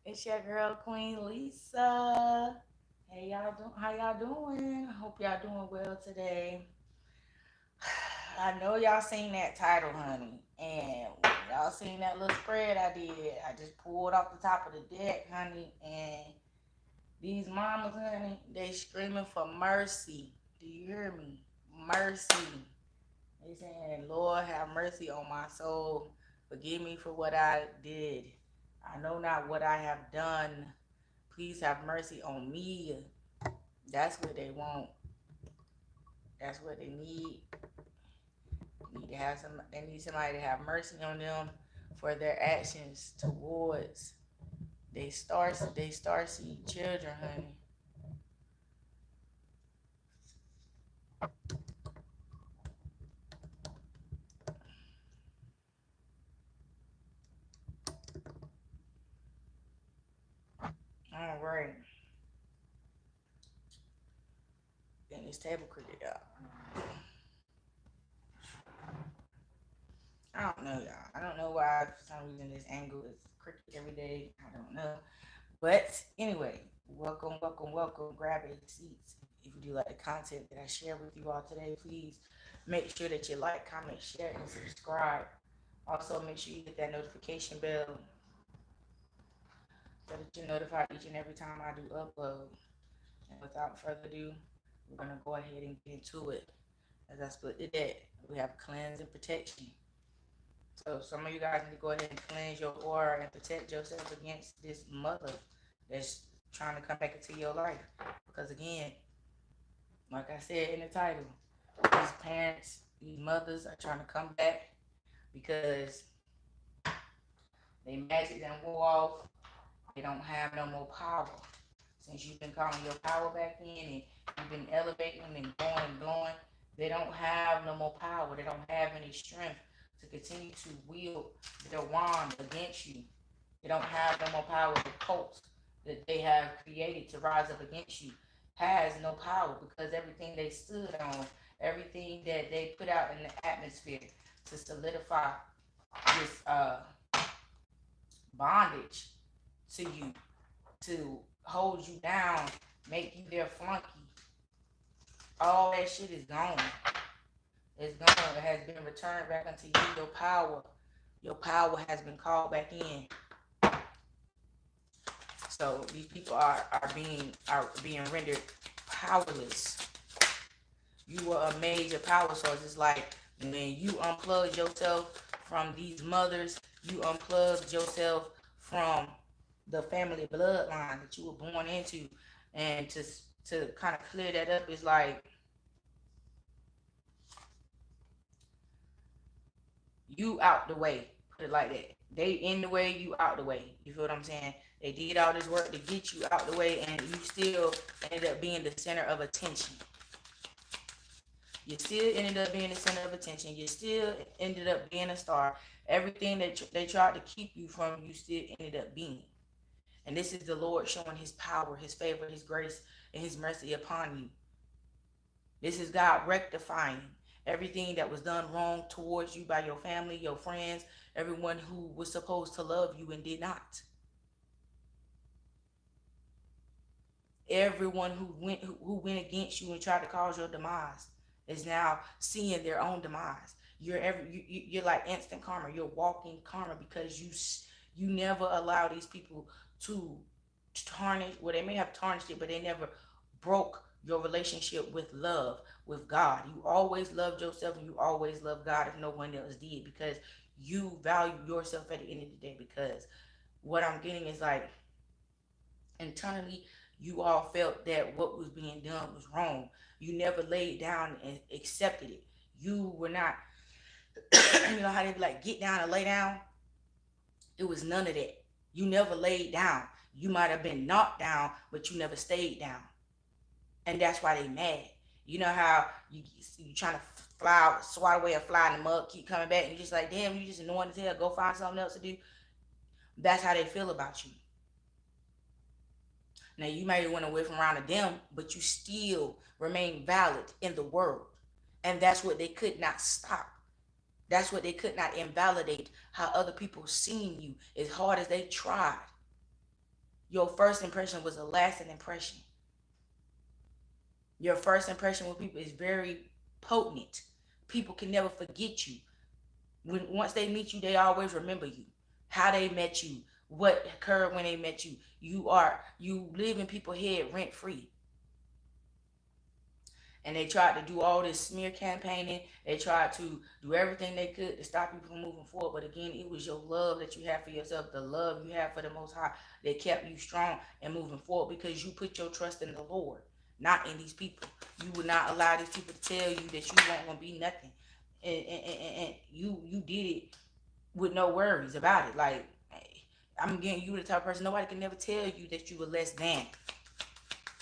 It's your girl Queen Lisa. Hey y'all how y'all doing? I hope y'all doing well today. I know y'all seen that title, honey. And when y'all seen that little spread I did, I just pulled off the top of the deck, honey, and these mamas, honey, they screaming for mercy. Do you hear me? Mercy. They saying, Lord, have mercy on my soul. Forgive me for what I did. I know not what I have done. Please have mercy on me. That's what they want. That's what they need. They need somebody to have mercy on them for their actions towards they start seeing children, honey. All right. Then this table cricket up. I don't know, y'all. I don't know why for some reason this angle is cricket every day. I don't know. But anyway, welcome, welcome, welcome. Grab a seat. If you do like the content that I share with you all today, please make sure that you like, comment, share, and subscribe. Also, make sure you hit that notification bell so that you're notified each and every time I do upload. And without further ado, we're gonna go ahead and get into it. As I split the deck, we have cleanse and protection. So some of you guys need to go ahead and cleanse your aura and protect yourself against this mother that's trying to come back into your life. Because again, like I said in the title, these parents, these mothers are trying to come back because they magic done wore off. They don't have no more power. Since you've been calling your power back in and you've been elevating and going and blowing, they don't have no more power. They don't have any strength to continue to wield their wand against you. They don't have no more power. The cult that they have created to rise up against you has no power because everything they stood on, everything that they put out in the atmosphere to solidify this bondage to you, to hold you down, make you their flunky. All that shit is gone. It's gone. It has been returned back unto you. Your power has been called back in. So these people are being rendered powerless. You were a major power source. It's like when you unplugged yourself from these mothers, you unplugged yourself from the family bloodline that you were born into, and to kind of clear that up is like you out the way. Put it like that. They in the way, you out the way. You feel what I'm saying? They did all this work to get you out the way, and you still ended up being the center of attention. You still ended up being the center of attention. You still ended up being a star. Everything that they tried to keep you from, you still ended up being. And this is the Lord showing his power, his favor, his grace, and his mercy upon you. This is God rectifying everything that was done wrong towards you by your family, your friends, everyone who was supposed to love you and did not. Everyone who went against you and tried to cause your demise is now seeing their own demise. You're like instant karma. You're walking karma because you never allow these people to tarnish. Well, they may have tarnished it, but they never broke your relationship with love with God. You always loved yourself and you always loved God if no one else did because you value yourself at the end of the day. Because what I'm getting is like internally you all felt that what was being done was wrong. You never laid down and accepted it. You were not, you know how they be like, get down and lay down? It was none of that. You never laid down. You might have been knocked down, but you never stayed down. And that's why they mad. You know how you trying to fly, swat away a fly in the mud, keep coming back, and you just like, damn, you just annoying as hell. Go find something else to do. That's how they feel about you. Now you might want to away from around to them, but you still remain valid in the world. And that's what they could not stop. That's what they could not invalidate how other people seen you as hard as they tried. Your first impression was a lasting impression. Your first impression with people is very potent. People can never forget you. When once they meet you, they always remember you. How they met you, what occurred when they met you. You live in people's head rent free. And they tried to do all this smear campaigning. They tried to do everything they could to stop you from moving forward. But again, it was your love that you have for yourself, the love you have for the Most High, that kept you strong and moving forward because you put your trust in the Lord, not in these people. You would not allow these people to tell you that you weren't going to be nothing. And you did it with no worries about it. Like, I'm getting you the type of person, nobody can never tell you that you were less than.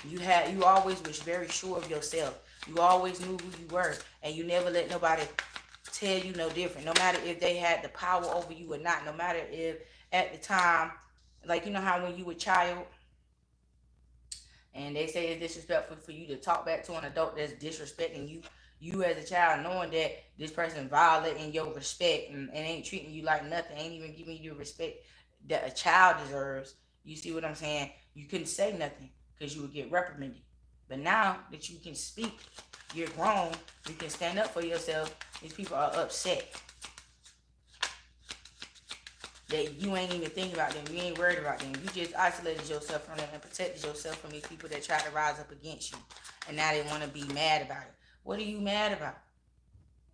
You always was very sure of yourself. You always knew who you were, and you never let nobody tell you no different. No matter if they had the power over you or not. No matter if at the time, like you know how when you were a child, and they say it's disrespectful for you to talk back to an adult that's disrespecting you. You as a child, knowing that this person violating your respect and ain't treating you like nothing, ain't even giving you the respect that a child deserves. You see what I'm saying? You couldn't say nothing because you would get reprimanded. But now that you can speak, you're grown, you can stand up for yourself. These people are upset that you ain't even thinking about them. You ain't worried about them. You just isolated yourself from them and protected yourself from these people that try to rise up against you. And now they want to be mad about it. What are you mad about?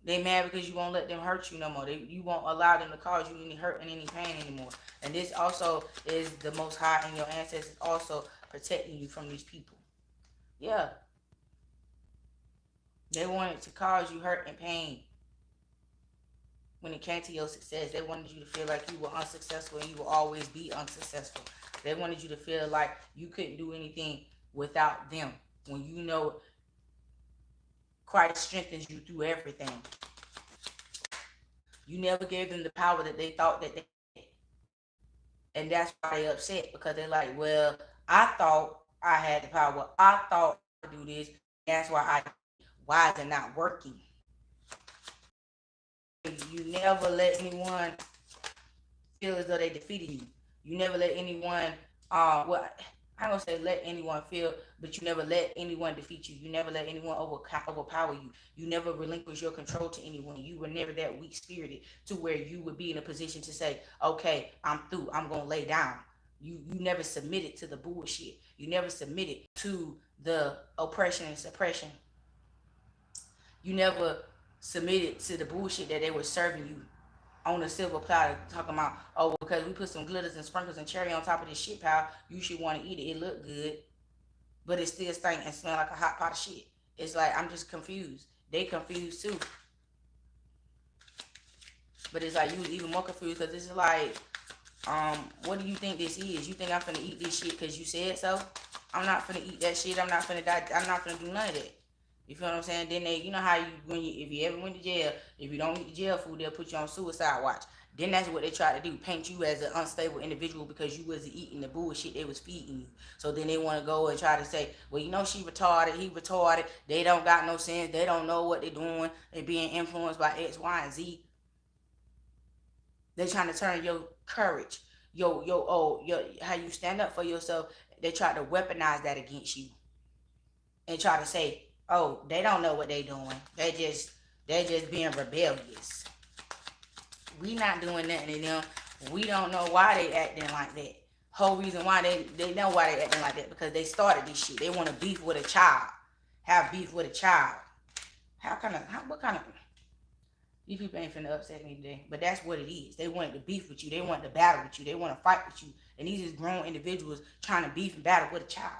They mad because you won't let them hurt you no more. You won't allow them to cause you any hurt and any pain anymore. And this also is the Most High and your ancestors also protecting you from these people. Yeah. They wanted to cause you hurt and pain. When it came to your success, they wanted you to feel like you were unsuccessful and you will always be unsuccessful. They wanted you to feel like you couldn't do anything without them. When you know Christ strengthens you through everything. You never gave them the power that they thought that they had. And that's why they upset, because they're like, well, I thought I had the power. I thought I could do this. That's why is it not working? You never let anyone feel as though they defeated you. You never let anyone, well, I'm gonna say let anyone feel, but you never let anyone defeat you. You never let anyone overpower you. You never relinquish your control to anyone. You were never that weak spirited to where you would be in a position to say, okay, I'm through. I'm gonna lay down. You never submitted to the bullshit. You never submitted to the oppression and suppression. You never submitted to the bullshit that they were serving you on a silver platter, talking about, oh, because we put some glitters and sprinkles and cherry on top of this shit pile, you should want to eat it. It look good, but it still stink and smell like a hot pot of shit. It's like, I'm just confused. They confused too. But it's like you even more confused because this is like, what do you think this is? You think I'm finna eat this shit because you said so? I'm not finna eat that shit. I'm not finna die. I'm not finna do none of that. You feel what I'm saying? Then they, you know how you, if you ever went to jail, if you don't eat the jail food, they'll put you on suicide watch. Then that's what they try to do, paint you as an unstable individual because you wasn't eating the bullshit they was feeding you. So then they want to go and try to say, well, you know, she retarded, he retarded, they don't got no sense, they don't know what they're doing, they being influenced by X, Y, and Z. They're trying to turn your courage, your how you stand up for yourself. They try to weaponize that against you and try to say, oh, they don't know what they doing. They just being rebellious. We not doing nothing to them. We don't know why they acting like that. Whole reason why they know why they acting like that, because they started this shit. They want to beef with a child. Have beef with a child. What kind of these people ain't finna upset me today. But that's what it is. They wanted to beef with you. They want to battle with you. They want to fight with you. And these is grown individuals trying to beef and battle with a child.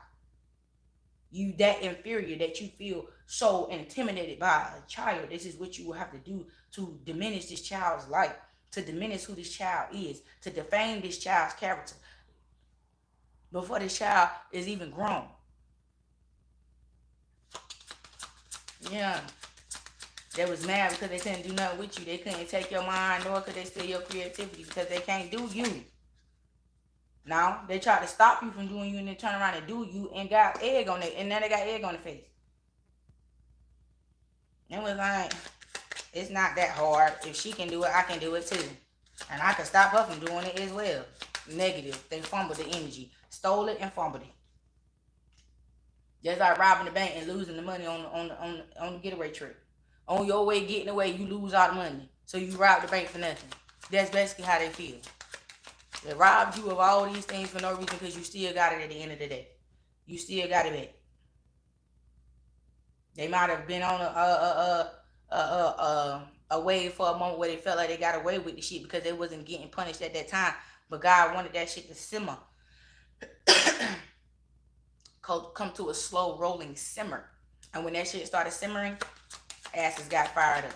You that inferior that you feel so intimidated by a child. This is what you will have to do to diminish this child's life, to diminish who this child is, to defame this child's character before this child is even grown. Yeah. They was mad because they couldn't do nothing with you. They couldn't take your mind, nor could they steal your creativity because they can't do you. Now, they try to stop you from doing you and then turn around and do you and got egg on it. And now they got egg on the face. It was like, it's not that hard. If she can do it, I can do it too. And I can stop her from doing it as well. Negative. They fumbled the energy. Stole it and fumbled it. Just like robbing the bank and losing the money on the getaway trip. On your way getting away, you lose all the money. So you rob the bank for nothing. That's basically how they feel. They robbed you of all these things for no reason because you still got it at the end of the day. You still got it back. They might have been on a wave for a moment where they felt like they got away with the shit because they wasn't getting punished at that time. But God wanted that shit to simmer. Come to a slow rolling simmer. And when that shit started simmering, asses got fired up.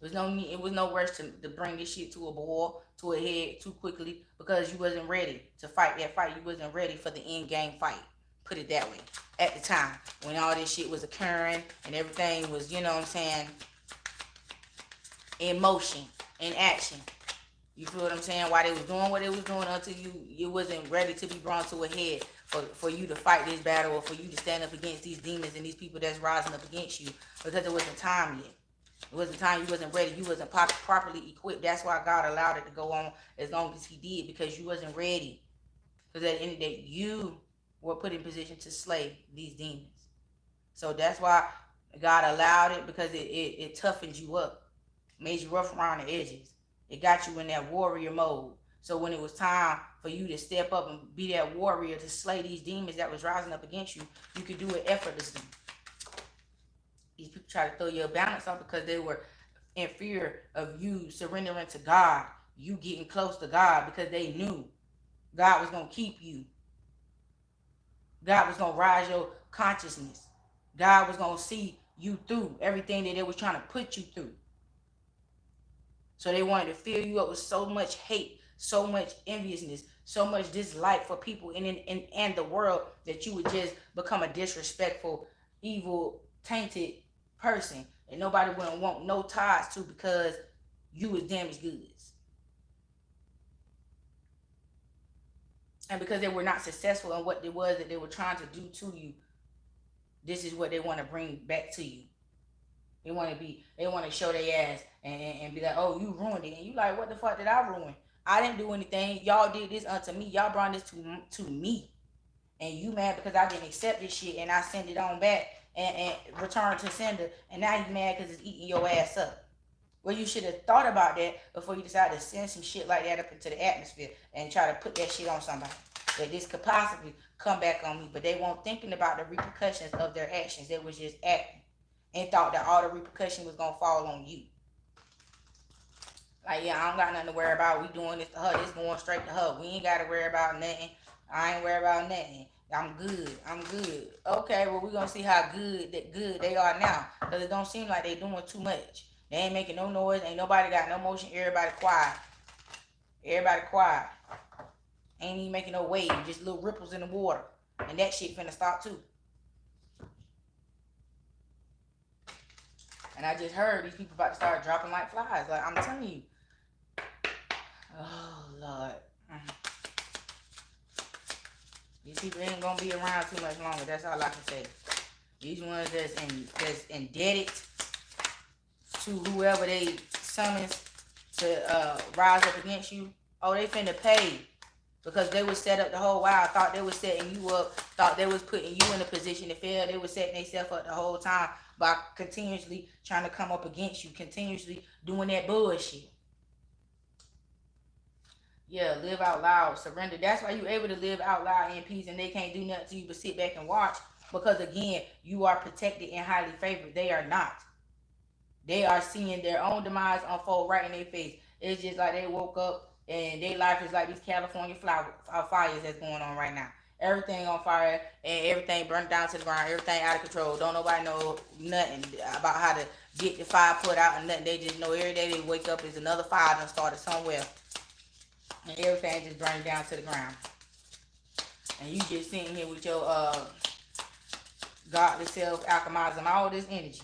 It was no rush to bring this shit to a boil, to a head too quickly because you wasn't ready to fight that fight. You wasn't ready for the end game fight. Put it that way. At the time, when all this shit was occurring and everything was, you know what I'm saying, in motion, in action. You feel what I'm saying? While they was doing what they was doing until you wasn't ready to be brought to a head for you to fight this battle or for you to stand up against these demons and these people that's rising up against you because it wasn't time yet. It wasn't time. You wasn't ready. You wasn't properly equipped. That's why God allowed it to go on as long as he did, because you wasn't ready. Because at the end of the day, you were put in position to slay these demons. So that's why God allowed it, because it toughened you up, made you rough around the edges. It got you in that warrior mode. So when it was time for you to step up and be that warrior to slay these demons that was rising up against you, you could do it effortlessly. These people try to throw your balance off because they were in fear of you surrendering to God, you getting close to God, because they knew God was going to keep you. God was going to rise your consciousness. God was going to see you through everything that they was trying to put you through. So they wanted to fill you up with so much hate, so much enviousness, so much dislike for people and the world that you would just become a disrespectful, evil, tainted person and nobody wouldn't want no ties to because you was damaged goods. And because they were not successful in what it was that they were trying to do to you, this is what they want to bring back to you. They want to show their ass and be like, oh, you ruined it. And you like, what the fuck did I ruin? I didn't do anything. Y'all did this unto me. Y'all brought this to me. And you mad because I didn't accept this shit and I send it on back and return to sender. And now you mad because it's eating your ass up. Well, you should have thought about that before you decided to send some shit like that up into the atmosphere and try to put that shit on somebody. That this could possibly come back on me. But they weren't thinking about the repercussions of their actions. They was just acting and thought that all the repercussion was going to fall on you. Like, yeah, I don't got nothing to worry about. We doing this to her. This going straight to her. We ain't got to worry about nothing. I ain't worried about nothing. I'm good. Okay, well, we're going to see how good they are now. Because it don't seem like they doing too much. They ain't making no noise. Ain't nobody got no motion. Everybody quiet. Ain't even making no wave. Just little ripples in the water. And that shit finna stop too. And I just heard these people about to start dropping like flies. Like, I'm telling you. Oh, Lord. These people ain't gonna be around too much longer. That's all I can say. These ones that's indebted to whoever they summons to rise up against you. Oh, they finna pay. Because they was set up the whole while. Thought they was setting you up. Thought they was putting you in a position to fail. They was setting themselves up the whole time by continuously trying to come up against you. Continuously doing that bullshit. Yeah, live out loud. Surrender. That's why you able to live out loud in peace and they can't do nothing to you but sit back and watch. Because again, you are protected and highly favored. They are not. They are seeing their own demise unfold right in their face. It's just like they woke up and their life is like these California fires that's going on right now. Everything on fire and everything burned down to the ground. Everything out of control. Don't nobody know nothing about how to get the fire put out and nothing. They just know every day they wake up is another fire that started somewhere. And everything just burned down to the ground. And you just sitting here with your godly self alchemizing all this energy.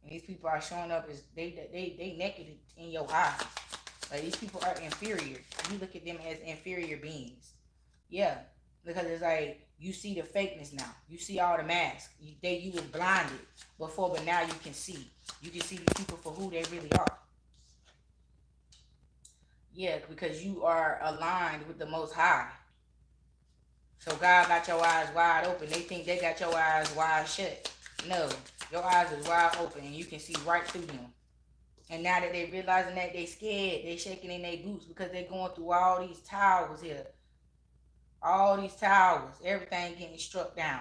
And these people are showing up as they naked in your eyes. Like, these people are inferior. You look at them as inferior beings. Yeah. Because it's like you see the fakeness now. You see all the masks. You was blinded before, but now you can see. You can see these people for who they really are. Yeah, because you are aligned with the Most High. So God got your eyes wide open. They think they got your eyes wide shut. No, your eyes is wide open and you can see right through them. And now that they realizing that, they scared, they shaking in their boots because they going through all these towers here. All these towers, everything getting struck down.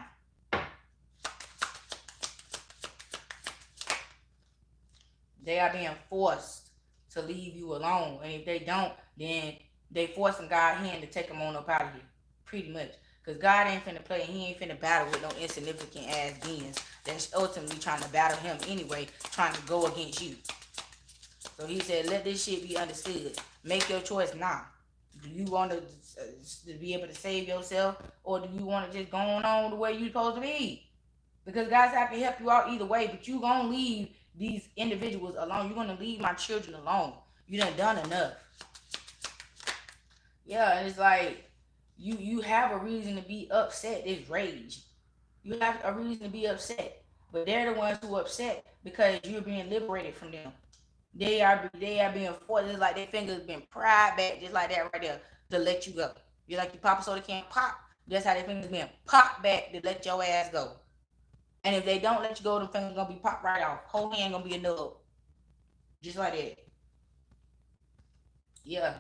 They are being forced to leave you alone. And if they don't, then they forcing God's hand to take them on up out of here. Pretty much. Because God ain't finna play. He ain't finna battle with no insignificant ass beings that's ultimately trying to battle him anyway, trying to go against you. So he said, let this shit be understood. Make your choice now. Do you want to be able to save yourself, or do you want to just go on the way you're supposed to be? Because guys, I can help you out either way, but you gonna leave these individuals alone. You're gonna leave my children alone. You done enough. Yeah, and it's like you have a reason to be upset. It's rage. You have a reason to be upset, but they're the ones who are upset because you're being liberated from them. They are being forced. It's like their fingers been pried back, just like that right there, to let you go. You're like you pop a soda can pop. That's how their fingers been popped back to let your ass go. And if they don't let you go, the fingers gonna be popped right off. Whole hand gonna be a nub, just like that. Yeah,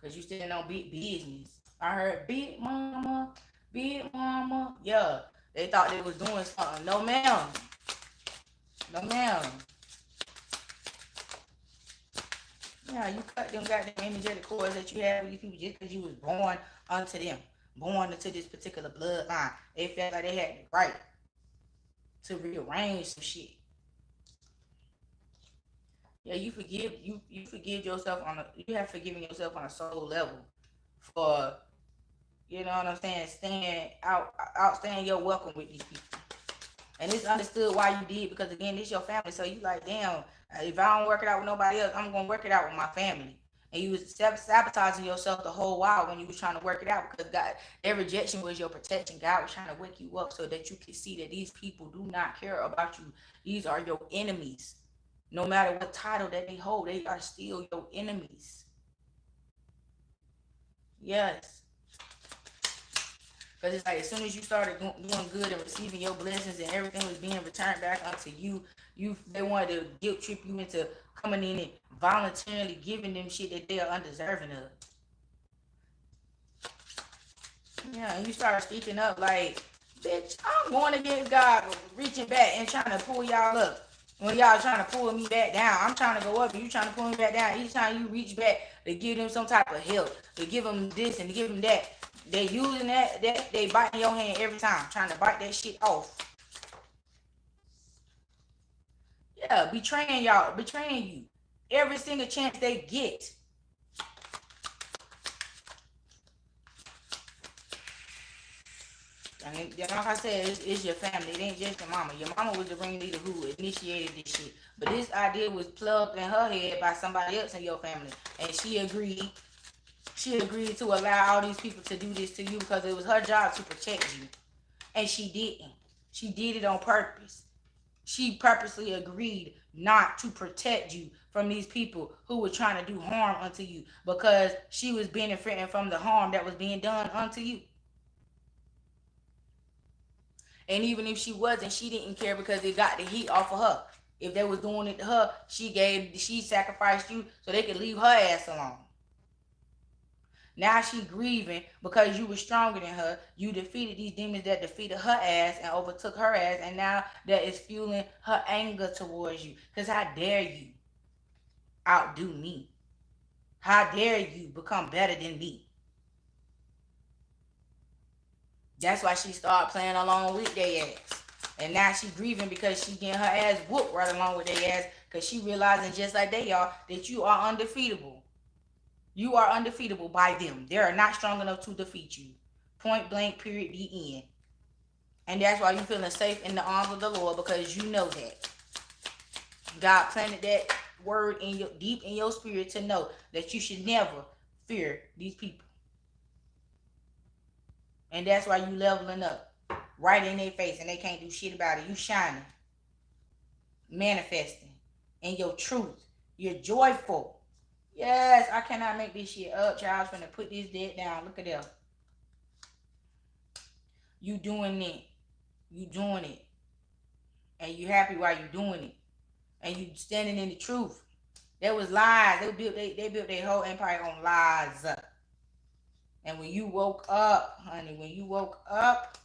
cause you still on big business. I heard big mama, big mama. Yeah, they thought they was doing something. No ma'am, no ma'am. Yeah, you cut them goddamn energetic cords that you have with these people just because you was born unto them, born into this particular bloodline. They felt like they had the right to rearrange some shit. Yeah, you forgive yourself you have forgiven yourself on a soul level for, you know what I'm saying, staying your welcome with these people. And it's understood why you did, because again, this your family. So you like, damn, if I don't work it out with nobody else, I'm gonna work it out with my family. And you was sabotaging yourself the whole while when you was trying to work it out, because God, their rejection was your protection. God was trying to wake you up so that you could see that these people do not care about you. These are your enemies. No matter what title that they hold, they are still your enemies. Yes. Because it's like as soon as you started doing good and receiving your blessings and everything was being returned back unto you, they wanted to guilt trip you into coming in and voluntarily giving them shit that they are undeserving of. Yeah, and you start speaking up like, bitch, I'm going against God, reaching back and trying to pull y'all up. When y'all trying to pull me back down, I'm trying to go up and you trying to pull me back down. Each time you reach back to give them some type of help, to give them this and to give them that, they using that they biting your hand every time, trying to bite that shit off. Yeah, betraying you every single chance they get. And like I said, it's your family. It ain't just your mama. Your mama was the ringleader who initiated this shit. But this idea was plugged in her head by somebody else in your family. And she agreed. She agreed to allow all these people to do this to you because it was her job to protect you. And she didn't. She did it on purpose. She purposely agreed not to protect you from these people who were trying to do harm unto you, because she was benefiting from the harm that was being done unto you. And even if she wasn't, she didn't care because it got the heat off of her. If they was doing it to her, she sacrificed you so they could leave her ass alone. Now she grieving because you were stronger than her. You defeated these demons that defeated her ass and overtook her ass, and now that is fueling her anger towards you. Because how dare you outdo me? How dare you become better than me? That's why she started playing along with their ass. And now she grieving because she getting her ass whooped right along with their ass, because she realizing just like they are that you are undefeatable. You are undefeatable by them. They are not strong enough to defeat you. Point blank, period, the end. And that's why you feeling safe in the arms of the Lord, because you know that. God planted that word in your deep in your spirit to know that you should never fear these people. And that's why you leveling up right in their face and they can't do shit about it. You shining, manifesting in your truth. You're joyful. Yes, I cannot make this shit up. Child's finna put this dead down. Look at them. You doing it. You doing it. And you happy while you doing it. And you standing in the truth. There was lies. They built their whole empire on lies. And when you woke up, honey, when you woke up,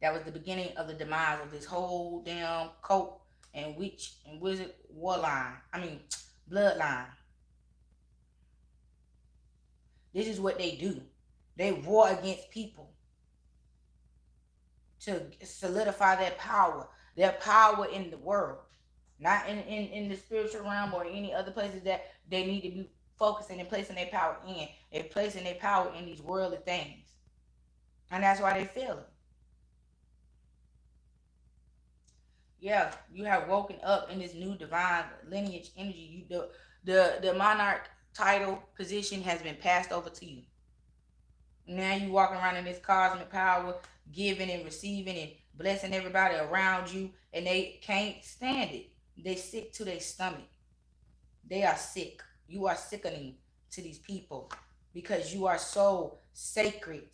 that was the beginning of the demise of this whole damn cult and witch and wizard war line. I mean, bloodline. This is what they do. They war against people to solidify their power in the world. Not in the spiritual realm or any other places that they need to be focusing and placing their power in. They're placing their power in these worldly things. And that's why they feel it. Yeah, you have woken up in this new divine lineage energy. The monarch title position has been passed over to you. Now you walking around in this cosmic power, giving and receiving and blessing everybody around you, and they can't stand it. They sick to their stomach. They are sick. You are sickening to these people because you are so sacred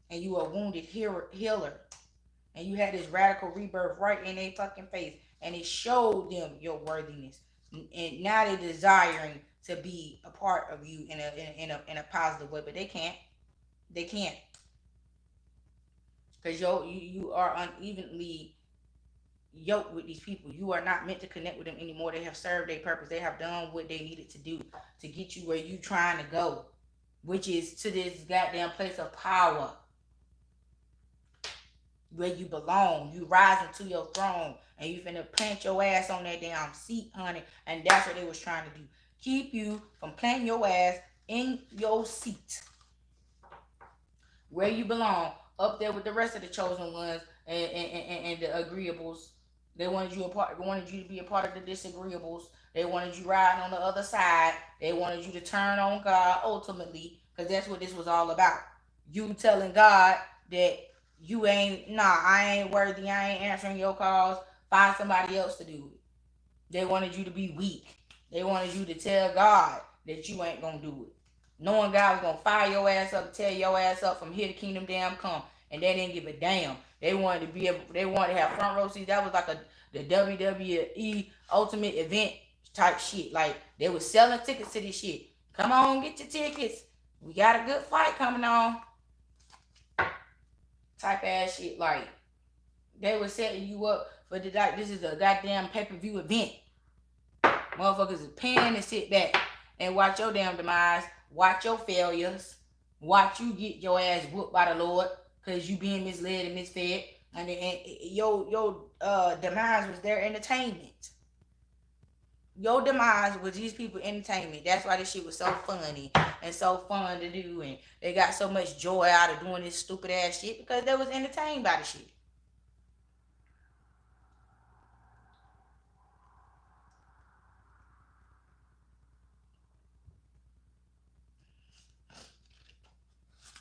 and you are a wounded healer. And you had this radical rebirth right in their fucking face. And it showed them your worthiness. And now they're desiring to be a part of you in a positive way. But they can't. They can't. Because you are unevenly yoked with these people. You are not meant to connect with them anymore. They have served their purpose. They have done what they needed to do to get you where you trying to go. Which is to this goddamn place of power. Where you belong. You rising to your throne. And you finna plant your ass on that damn seat, honey. And that's what they was trying to do. Keep you from planting your ass in your seat. Where you belong. Up there with the rest of the chosen ones and the agreeables. They wanted you to be a part of the disagreeables. They wanted you riding on the other side. They wanted you to turn on God ultimately. Because that's what this was all about. You telling God that you ain't, I ain't worthy. I ain't answering your calls. Find somebody else to do it. They wanted you to be weak. They wanted you to tell God that you ain't going to do it. Knowing God was going to fire your ass up, tear your ass up from here to kingdom damn come. And they didn't give a damn. They wanted to have front row seats. That was like the WWE ultimate event type shit. Like, they was selling tickets to this shit. Come on, get your tickets. We got a good fight coming on. Type ass shit. Like, they was setting you up for this is a goddamn pay-per-view event. Motherfuckers is paying to sit back and watch your damn demise, watch your failures, watch you get your ass whooped by the Lord because you being misled and misfed. And your demise was their entertainment. Your demise was these people entertainment. That's why this shit was so funny and so fun to do. And they got so much joy out of doing this stupid ass shit because they was entertained by the shit.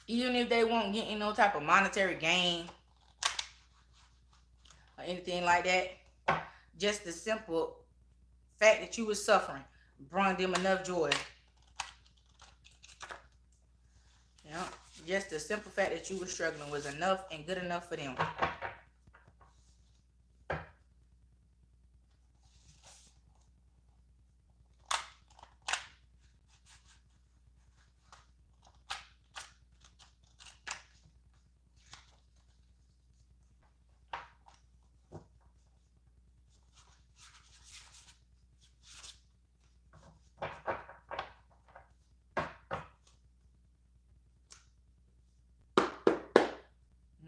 Even if they won't get no type of monetary gain or anything like that, just the simple fact that you was suffering brought them enough joy. You know, just the simple fact that you were struggling was enough and good enough for them.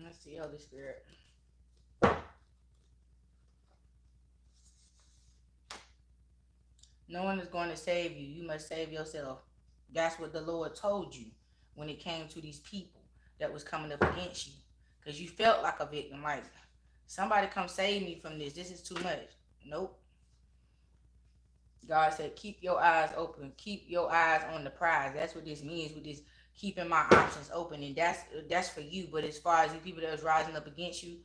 Let's see, Holy Spirit. No one is going to save you. You must save yourself. That's what the Lord told you when it came to these people that was coming up against you. Because you felt like a victim. Like, somebody come save me from this. This is too much. Nope. God said, keep your eyes open. Keep your eyes on the prize. That's what this means with this keeping my options open. And that's for you. But as far as the people that was rising up against you,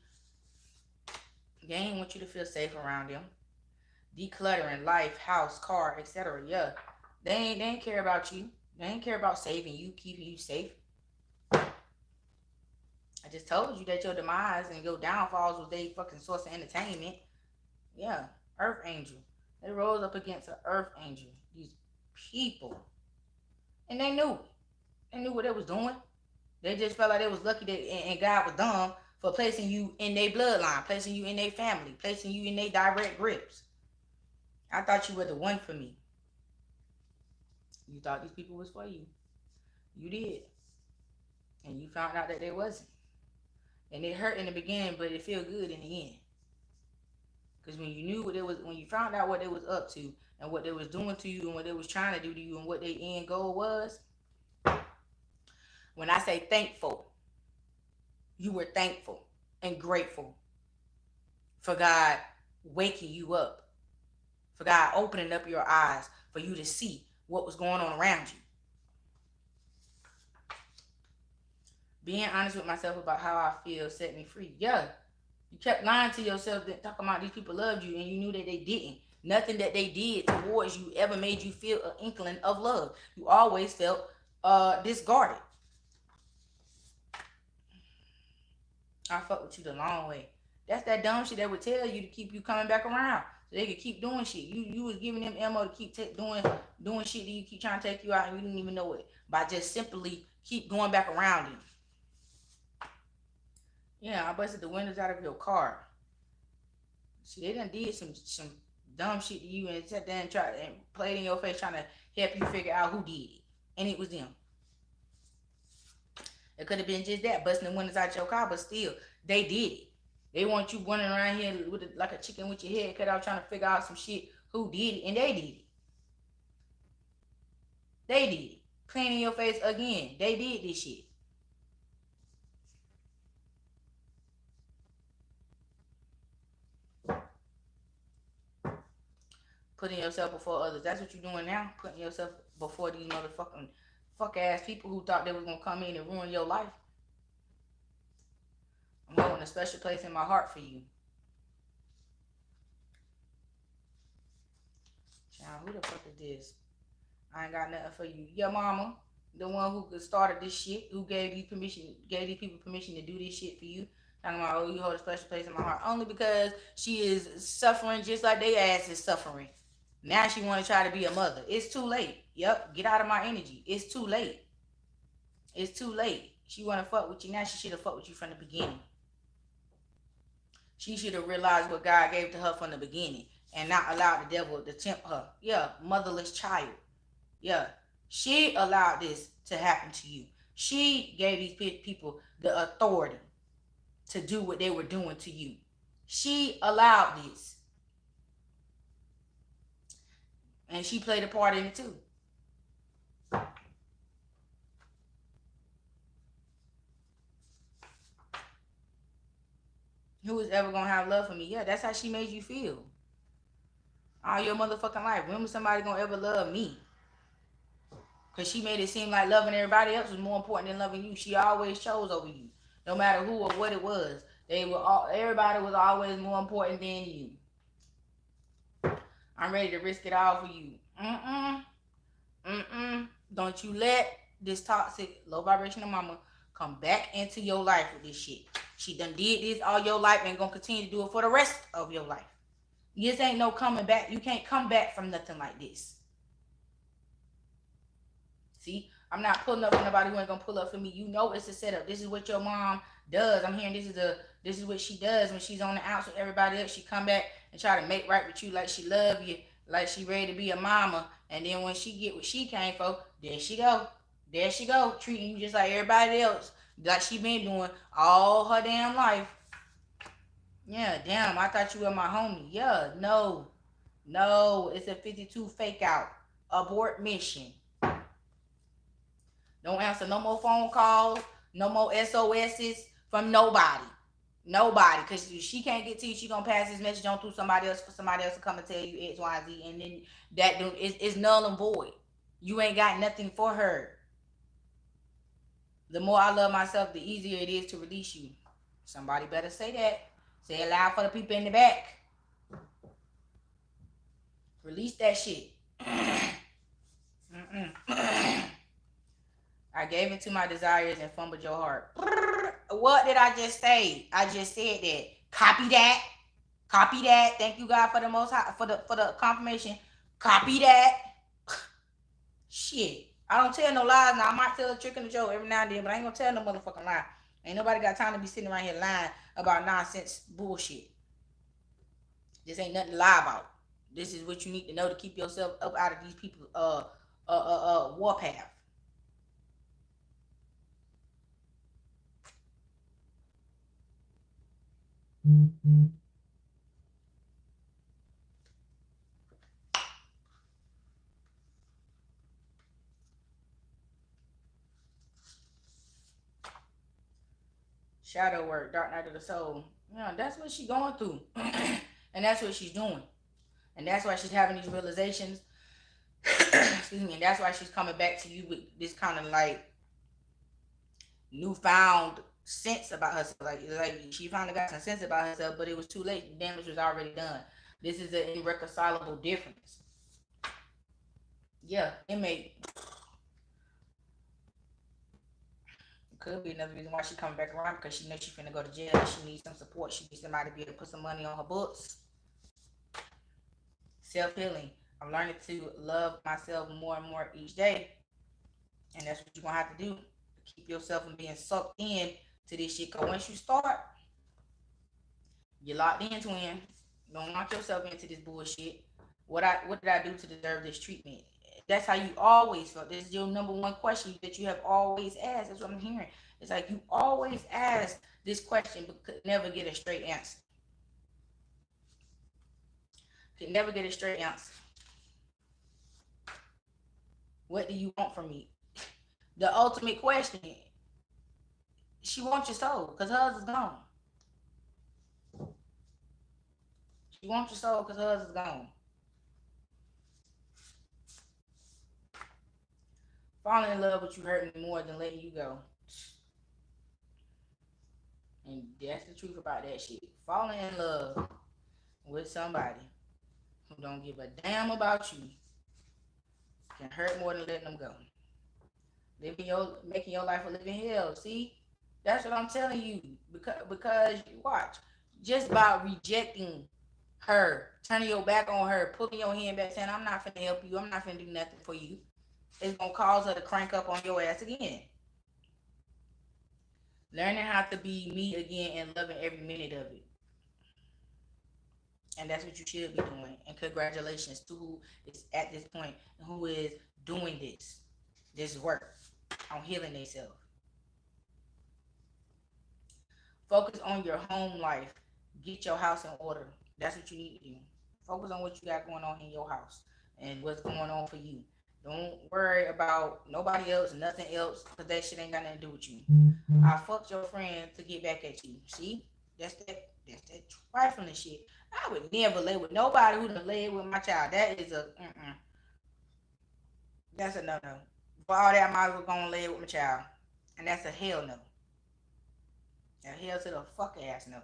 they ain't want you to feel safe around them. decluttering life, house, car, etc. Yeah, they ain't care about you. They ain't care about saving you, keeping you safe. I just told you that your demise and your downfalls was they fucking source of entertainment. Yeah, Earth Angel. They rose up against an Earth Angel. These people, and they knew. They knew what they was doing. They just felt like they was lucky that and God was dumb for placing you in their bloodline, placing you in their family, placing you in their direct grips. I thought you were the one for me. You thought these people was for you. You did. And you found out that they wasn't. And it hurt in the beginning, but it feel good in the end. Because when you knew what it was, when you found out what they was up to and what they was doing to you and what they was trying to do to you and what their end goal was, when I say thankful, you were thankful and grateful for God waking you up, for God opening up your eyes for you to see what was going on around you. Being honest with myself about how I feel set me free. Yeah, you kept lying to yourself, that talking about these people loved you, and you knew that they didn't. Nothing that they did towards you ever made you feel an inkling of love. You always felt discarded. I fuck with you the long way. That's that dumb shit that would tell you to keep you coming back around, so they could keep doing shit. You was giving them ammo to keep doing shit that you keep trying to take you out, and you didn't even know it, by just simply keep going back around them. Yeah, I busted the windows out of your car. See, they done did some dumb shit to you and sat there and tried and played in your face trying to help you figure out who did it. And it was them. It could have been just that, busting the windows out your car, but still, they did it. They want you running around here with like a chicken with your head cut out trying to figure out some shit who did it, and they did it. They did it. Playing in your face again. They did this shit. Putting yourself before others. That's what you're doing now. Putting yourself before these motherfucking fuck ass people who thought they was gonna come in and ruin your life. I'm holding a special place in my heart for you. Child, who the fuck is this? I ain't got nothing for you. Your mama, the one who started this shit, who gave these people permission to do this shit for you. Talking about, oh, you hold a special place in my heart. Only because she is suffering just like they ass is suffering. Now she want to try to be a mother. It's too late. Yep, get out of my energy. It's too late. It's too late. She want to fuck with you now. She should have fucked with you from the beginning. She should have realized what God gave to her from the beginning and not allowed the devil to tempt her. Yeah, motherless child. Yeah, she allowed this to happen to you. She gave these people the authority to do what they were doing to you. She allowed this. And she played a part in it too. Who is ever gonna have love for me? Yeah, that's how she made you feel. All your motherfucking life. When was somebody gonna ever love me? Because she made it seem like loving everybody else was more important than loving you. She always chose over you. No matter who or what it was. Everybody was always more important than you. I'm ready to risk it all for you. Don't you let this toxic, low vibrational mama come back into your life with this shit. She done did this all your life and gonna continue to do it for the rest of your life. This ain't no coming back. You can't come back from nothing like this. See, I'm not pulling up for nobody who ain't gonna pull up for me. You know it's a setup. This is what your mom does. I'm hearing this is what she does when she's on the outs with everybody else. She come back and try to make right with you like she love you, like she ready to be a mama. And then when she get what she came for, there she go. There she go, treating you just like everybody else, like she been doing all her damn life. Yeah, damn, I thought you were my homie. Yeah, no, it's a 52 fake out. Abort mission. Don't answer no more phone calls, no more SOSs from nobody. Nobody, because she can't get to you, she gonna pass this message on through somebody else for somebody else to come and tell you X, Y, Z, and then that is null and void. You ain't got nothing for her. The more I love myself, the easier it is to release you. Somebody better say that. Say it loud for the people in the back. Release that shit. Mm-mm. I gave into my desires and fumbled your heart. What did I just say? I just said that. Copy that. Copy that. Thank you, God, for the most high, for the confirmation. Copy that. Shit. I don't tell no lies now. I might tell a trick and a joke every now and then, but I ain't gonna tell no motherfucking lie. Ain't nobody got time to be sitting around here lying about nonsense bullshit. This ain't nothing to lie about. This is what you need to know to keep yourself up out of these people's warpath. Shadow work, dark night of the soul. Yeah, that's what she's going through. And that's what she's doing. And that's why she's having these realizations. Excuse me. And that's why she's coming back to you with this kind of like newfound sense about herself. Like she finally got some sense about herself, but it was too late. The damage was already done. This is an irreconcilable difference. Yeah, it may could be another reason why she coming back around, because she knows she's finna go to jail. She needs some support. She needs somebody to be able to put some money on her books. Self-healing. I'm learning to love myself more and more each day. And that's what you're gonna have to do. Keep yourself from being sucked in to this shit. Cause once you start, you're locked in, twin. Don't lock yourself into this bullshit. What did I do to deserve this treatment? That's how you always felt. This is your number one question that you have always asked. That's what I'm hearing. It's like you always ask this question but could never get a straight answer. Could never get a straight answer. What do you want from me? The ultimate question. She wants your soul because hers is gone. She wants your soul because hers is gone. Falling in love with you hurt me more than letting you go. And that's the truth about that shit. Falling in love with somebody who don't give a damn about you can hurt more than letting them go. Making your life a living hell. See, that's what I'm telling you. Because watch, just by rejecting her, turning your back on her, pulling your hand back, saying I'm not finna help you, I'm not finna do nothing for you, it's gonna cause her to crank up on your ass again. Learning how to be me again and loving every minute of it. And that's what you should be doing. And congratulations to who is at this point and who is doing this work on healing themselves. Focus on your home life. Get your house in order. That's what you need to do. Focus on what you got going on in your house and what's going on for you. Don't worry about nobody else, nothing else, because that shit ain't got nothing to do with you. I fucked your friend to get back at you. See? That's that trifling shit. I would never lay with nobody who done laid with my child. That is a that's a no-no. For all that, I might as well go and lay with my child. And that's a hell no. A hell to the fuck ass no.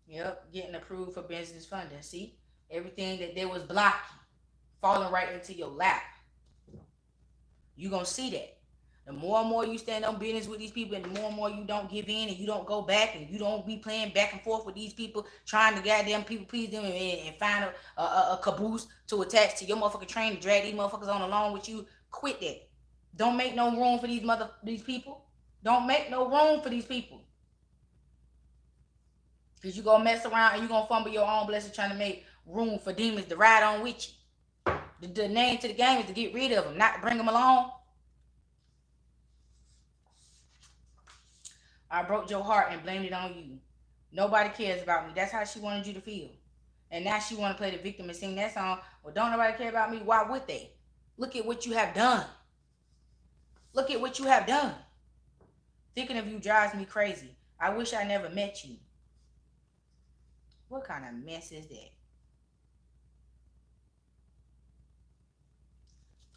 Yep, getting approved for business funding. See? Everything that there was blocking, falling right into your lap. You gonna see that. The more and more you stand on business with these people, and the more and more you don't give in and you don't go back and you don't be playing back and forth with these people, trying to goddamn people please them and find a caboose to attach to your motherfucking train to drag these motherfuckers on along with you. Quit that. Don't make no room for these people. Don't make no room for these people. Because you gonna mess around and you gonna fumble your own blessing trying to make room for demons to ride on with you. The name to the game is to get rid of them, not to bring them along. I broke your heart and blamed it on you. Nobody cares about me. That's how she wanted you to feel. And now she want to play the victim and sing that song. Well, don't nobody care about me. Why would they? Look at what you have done. Look at what you have done. Thinking of you drives me crazy. I wish I never met you. What kind of mess is that?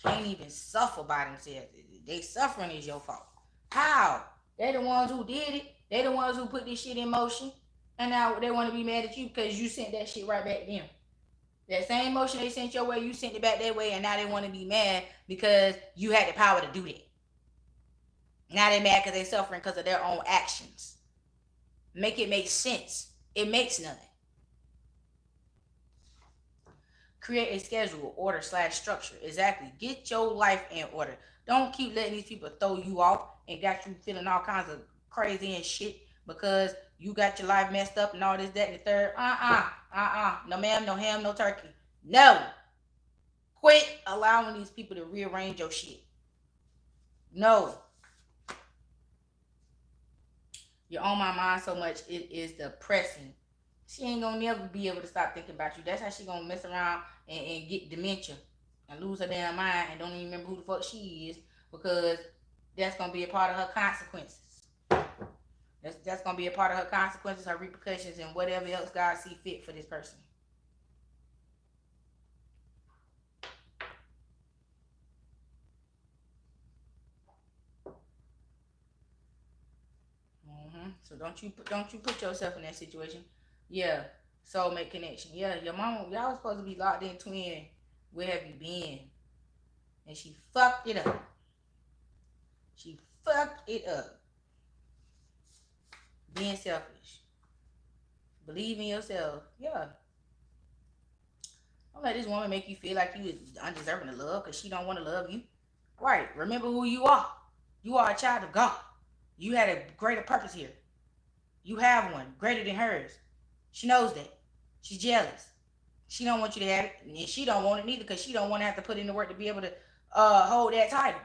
Can't even suffer by themselves. They suffering is your fault. How? They the ones who did it. They the ones who put this shit in motion. And now they want to be mad at you because you sent that shit right back to them. That same motion they sent your way, you sent it back their way, and now they want to be mad because you had the power to do that. Now they mad because they suffering because of their own actions. Make it make sense. It makes none. Create a schedule, order / structure. Exactly. Get your life in order. Don't keep letting these people throw you off and got you feeling all kinds of crazy and shit because you got your life messed up and all this, that, and the third. No ma'am, no ham, no turkey. No. Quit allowing these people to rearrange your shit. No. You're on my mind so much, it is depressing. She ain't gonna never be able to stop thinking about you. That's how she gonna mess around and get dementia and lose her damn mind and don't even remember who the fuck she is because that's gonna be a part of her consequences. That's gonna be a part of her consequences, her repercussions, and whatever else God see fit for this person. So don't you put yourself in that situation. Yeah, soulmate connection. Yeah, your mama, y'all was supposed to be locked in twin. Where have you been? And she fucked it up. She fucked it up. Being selfish. Believe in yourself. Yeah. Don't let this woman make you feel like you is undeserving of love because she don't want to love you. Right. Remember who you are. You are a child of God. You had a greater purpose here. You have one greater than hers. She knows that. She's jealous. She don't want you to have it, and she don't want it neither because she don't want to have to put in the work to be able to hold that title.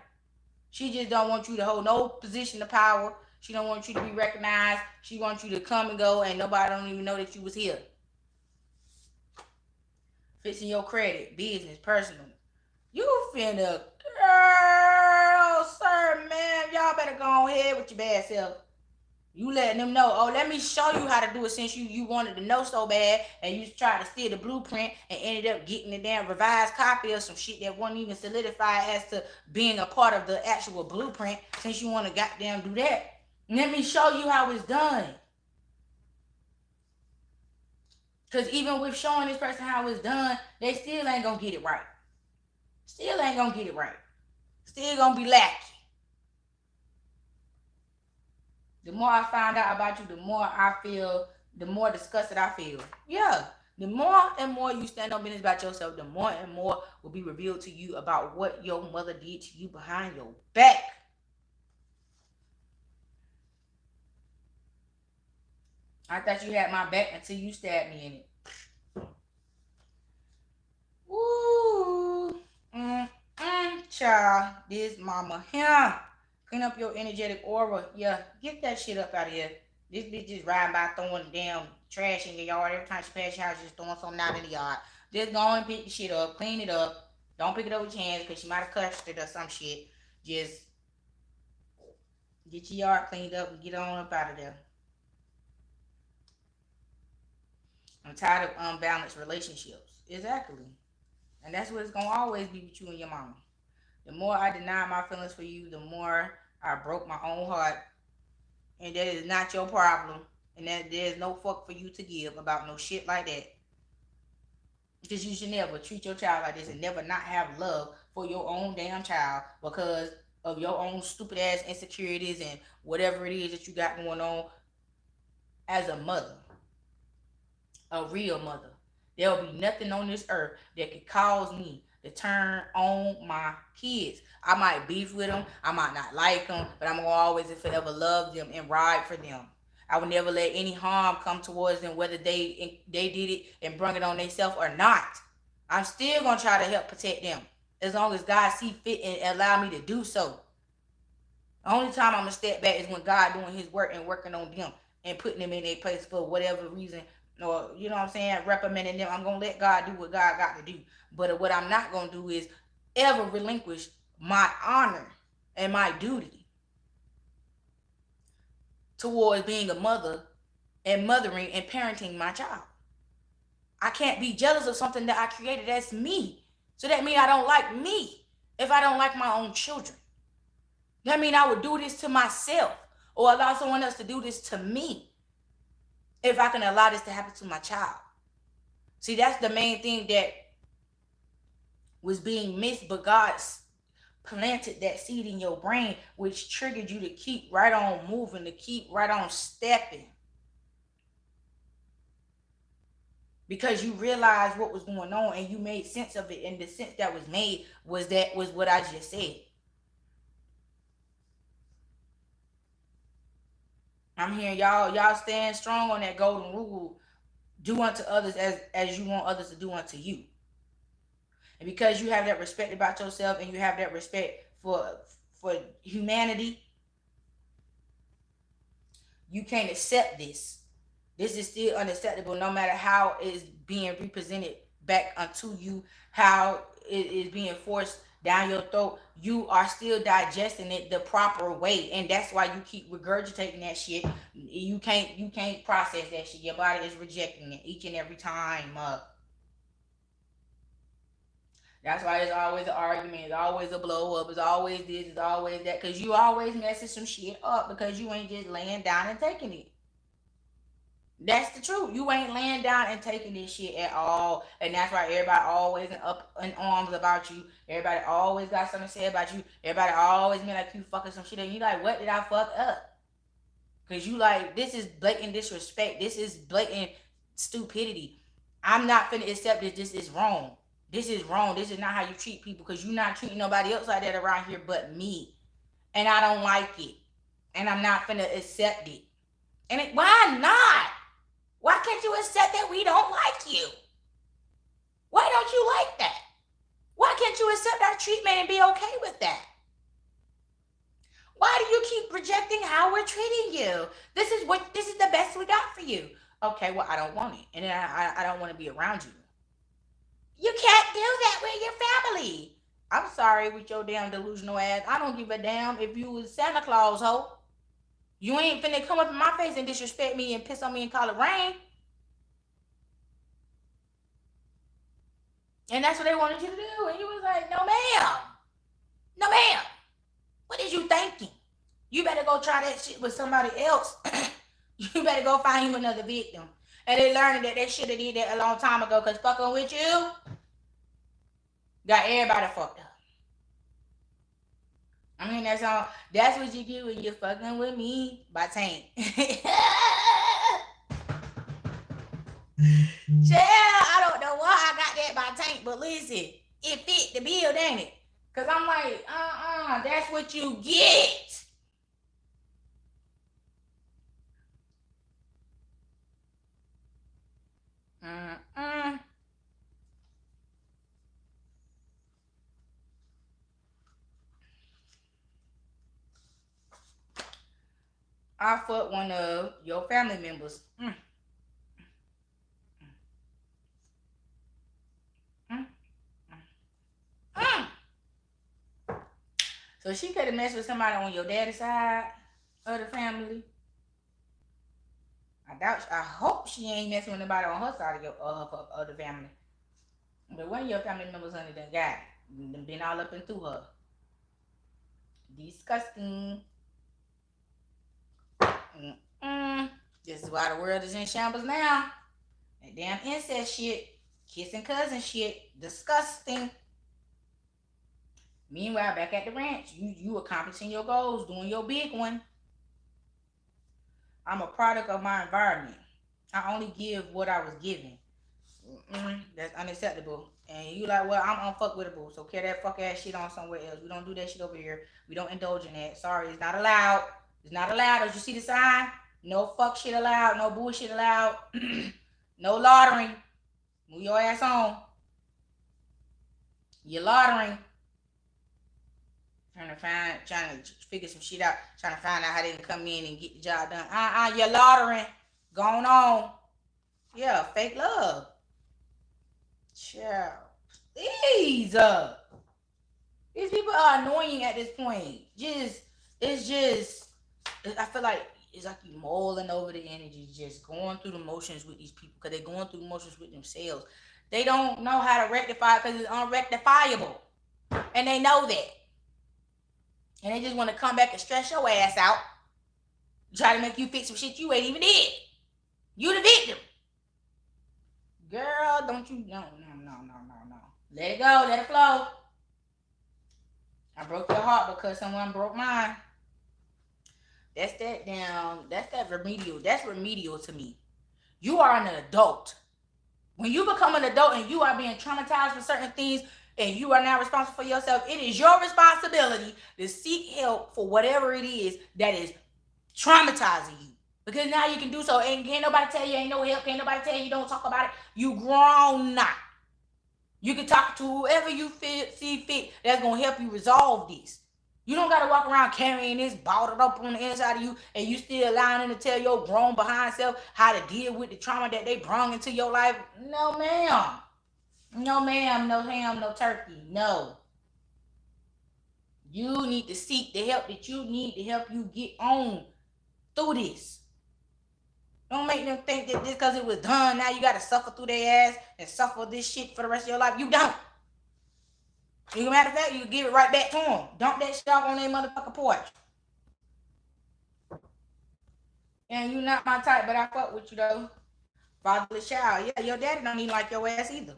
She just don't want you to hold no position of power. She don't want you to be recognized. She wants you to come and go, and nobody don't even know that you was here. Fixing your credit, business, personal. You finna, girl, sir, man, y'all better go ahead with your bad self. You letting them know, oh, let me show you how to do it since you wanted to know so bad and you tried to steal the blueprint and ended up getting the damn revised copy of some shit that wasn't even solidified as to being a part of the actual blueprint since you want to goddamn do that. Let me show you how it's done. Because even with showing this person how it's done, they still ain't going to get it right. Still ain't going to get it right. Still going to be lacking. The more I find out about you, the more I feel, the more disgusted I feel. Yeah. The more and more you stand on business about yourself, the more and more will be revealed to you about what your mother did to you behind your back. I thought you had my back until you stabbed me in it. Woo. Child, this mama here. Clean up your energetic aura. Yeah, get that shit up out of here. This bitch just riding by throwing damn trash in your yard. Every time she passes your house, just throwing something out in the yard. Just go and pick the shit up. Clean it up. Don't pick it up with your hands because she might have cussed it or some shit. Just get your yard cleaned up and get on up out of there. I'm tired of unbalanced relationships. Exactly. And that's what it's going to always be with you and your mama. The more I deny my feelings for you, the more I broke my own heart. And that is not your problem. And that there's no fuck for you to give about no shit like that. Because you should never treat your child like this and never not have love for your own damn child because of your own stupid ass insecurities and whatever it is that you got going on as a mother. A real mother. There'll be nothing on this earth that could cause me to turn on my kids. I might beef with them, I might not like them, but I'm gonna always and forever love them and ride for them. I will never let any harm come towards them, whether they did it and bring it on themselves or not. I'm still gonna try to help protect them as long as God see fit and allow me to do so. The only time I'm gonna step back is when God doing His work and working on them and putting them in their place for whatever reason, or you know what I'm saying, reprimanding them. I'm gonna let God do what God got to do. But what I'm not gonna do is ever relinquish my honor and my duty towards being a mother and mothering and parenting my child. I can't be jealous of something that I created. That's me. So that means I don't like me if I don't like my own children. That means I would do this to myself. or allow someone else to do this to me if I can allow this to happen to my child? See, that's the main thing that was being missed, but God planted that seed in your brain, which triggered you to keep right on moving, to keep right on stepping. Because you realized what was going on and you made sense of it, and the sense that was made was what I just said. I'm hearing y'all stand strong on that golden rule. Do unto others as you want others to do unto you. And because you have that respect about yourself and you have that respect for humanity, you can't accept this. This is still unacceptable, no matter how it is being represented back unto you, how it is being forced down your throat. You are still digesting it the proper way, and that's why you keep regurgitating that shit. You can't process that shit. Your body is rejecting it each and every time. That's why it's always an argument. It's always a blow up. It's always this. It's always that. Because you always messing some shit up because you ain't just laying down and taking it. That's the truth. You ain't laying down and taking this shit at all. And that's why everybody always up in arms about you. Everybody always got something to say about you. Everybody always been like, you fucking some shit. And you like, what did I fuck up? Because you like, this is blatant disrespect. This is blatant stupidity. I'm not finna accept this. This is wrong. This is wrong. This is not how you treat people, because you're not treating nobody else like that around here but me. And I don't like it. And I'm not finna accept it. And why not? Why can't you accept that we don't like you? Why don't you like that? Why can't you accept our treatment and be okay with that? Why do you keep projecting how we're treating you? This is the best we got for you. Okay, well, I don't want it. And I don't want to be around you. You can't do that with your family. I'm sorry with your damn delusional ass. I don't give a damn if you was Santa Claus, ho. You ain't finna come up in my face and disrespect me and piss on me and call it rain. And that's what they wanted you to do. And you was like, no, ma'am. No, ma'am. What is you thinking? You better go try that shit with somebody else. You better go find you another victim. And they learned that they should have did that a long time ago, because fucking with you got everybody fucked up. I mean, that's what you get when you're fucking with me by Tank. Yeah, I don't know why I got that by Tank, but listen, it fit the bill, ain't it? Because I'm like, that's what you get. I fuck one of your family members. So she could have messed with somebody on your daddy's side of the family. I hope she ain't messing with anybody on her side of the family. But one of your family members under that guy been all up and through her. Disgusting. This is why the world is in shambles now. That damn incest shit, kissing cousin shit, disgusting. Meanwhile, back at the ranch, you accomplishing your goals, doing your big one. I'm a product of my environment. I only give what I was given. That's unacceptable. And you like, well, I'm unfuckwittable, so carry that fuck ass shit on somewhere else. We don't do that shit over here. We don't indulge in that. Sorry, it's not allowed. It's not allowed. Did you see the sign? No fuck shit allowed. No bullshit allowed. No laundering. Move your ass on. You're laundering. Trying to figure some shit out. Trying to find out how they can come in and get the job done. You're laundering. Going on. Yeah, fake love. Child. These people are annoying at this point. I feel like it's like you mulling over the energy, just going through the motions with these people, because they're going through the motions with themselves. They don't know how to rectify it because it's unrectifiable. And they know that. And they just want to come back and stress your ass out. Try to make you fix some shit you ain't even did. You the victim. Girl, don't you, no. Let it go, let it flow. I broke your heart because someone broke mine. That's that remedial. That's remedial to me. You are an adult. When you become an adult and you are being traumatized for certain things and you are now responsible for yourself, it is your responsibility to seek help for whatever it is that is traumatizing you. Because now you can do so. And can't nobody tell you ain't no help. Can't nobody tell you don't talk about it. You grown now. You can talk to whoever you see fit that's going to help you resolve this. You don't got to walk around carrying this bottled up on the inside of you and you still allowing them to tell your grown behind self how to deal with the trauma that they brought into your life. No, ma'am. No, ma'am. No ham, no turkey. No. You need to seek the help that you need to help you get on through this. Don't make them think that just because it was done, now you got to suffer through their ass and suffer this shit for the rest of your life. You don't. As a matter of fact, you can give it right back to them. Dump that shit off on their motherfucking porch. And you not my type, but I fuck with you though. Fatherless child. Yeah, your daddy don't even like your ass either.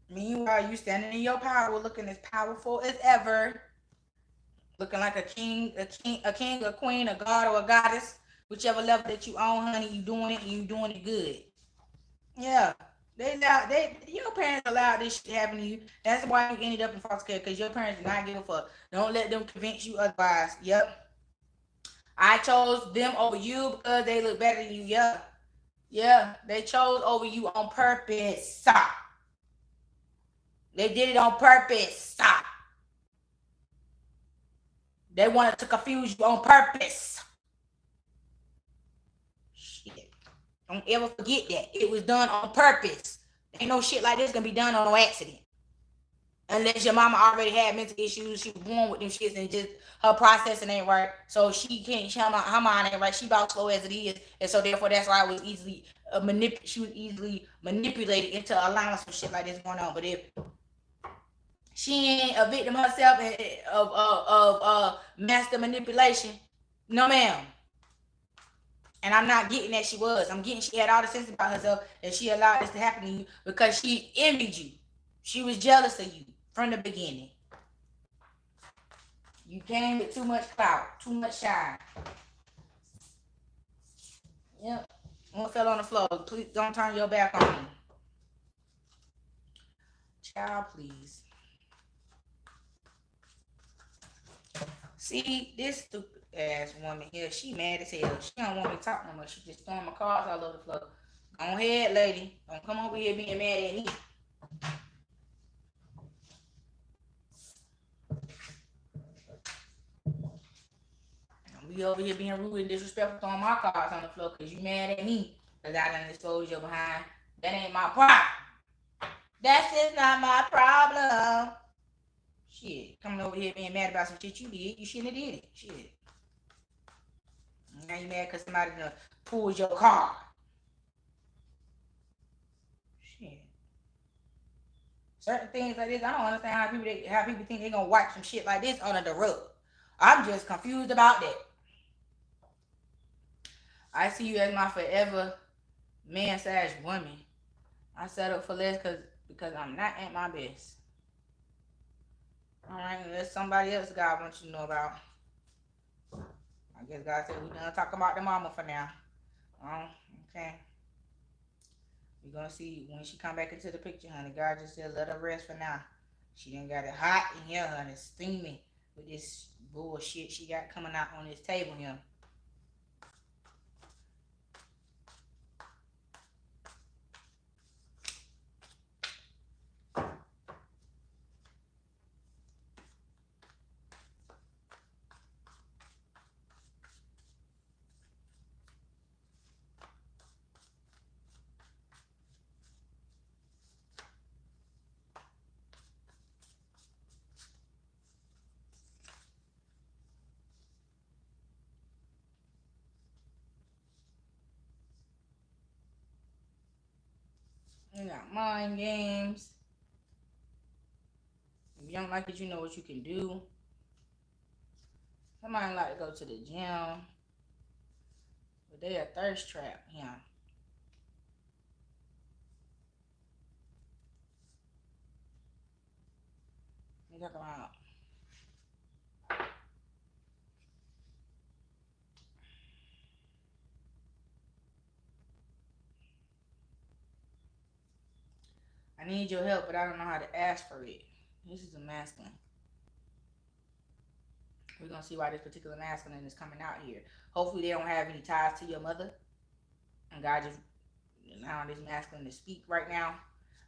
Meanwhile, you standing in your power, looking as powerful as ever. Looking like a king, a queen, a god, or a goddess. Whichever level that you own, honey, you doing it and you doing it good. Yeah. Your parents allowed this shit to happen to you. That's why you ended up in foster care, because your parents did not give a fuck. Don't let them convince you otherwise. Yep. I chose them over you because they look better than you. Yeah. Yeah. They chose over you on purpose. Stop. They did it on purpose. Stop. They wanted to confuse you on purpose. Shit. Don't ever forget that. It was done on purpose. Ain't no shit like this gonna be done on no accident. Unless your mama already had mental issues, she was born with them shits and just her processing ain't right. So she can't, her mind ain't right. She about slow as it is. And so therefore that's why it was easily she was easily manipulated into allowing some shit like this going on. But if she ain't a victim herself of master manipulation, no ma'am. And I'm not getting that she was. I'm getting she had all the sense about herself and she allowed this to happen to you because she envied you. She was jealous of you from the beginning. You came with too much clout, too much shine. Yep. One fell on the floor. Please don't turn your back on me. Child, please. See, this stupid ass woman here, she mad as hell. She don't want me to talk no more. She just throwing my cards all over the floor. Go ahead, lady. Don't come over here being mad at me. Don't be over here being rude and disrespectful, throwing my cards on the floor because you mad at me because I done exposed your behind. That ain't my problem. That's just not my problem. Shit, coming over here being mad about some shit you did. You shouldn't have did it. Shit. Now you mad because somebody done pulled your car. Shit. Certain things like this, I don't understand how people think they're gonna wipe some shit like this under the rug. I'm just confused about that. I see you as my forever man/woman. I settled for less because I'm not at my best. Alright, unless somebody else God wants you to know about. I guess God said we're gonna talk about the mama for now. Okay. We're gonna see when she come back into the picture, honey. God just said let her rest for now. She done got it hot in here, honey, steaming with this bullshit she got coming out on this table here. You got mind games. If you don't like it, you know what you can do. Somebody like to go to the gym, but they a thirst trap. Yeah. They talk about. I need your help, but I don't know how to ask for it. This is a masculine. We're gonna see why this particular masculine is coming out here. Hopefully, they don't have any ties to your mother, and God just allowing this masculine to speak right now.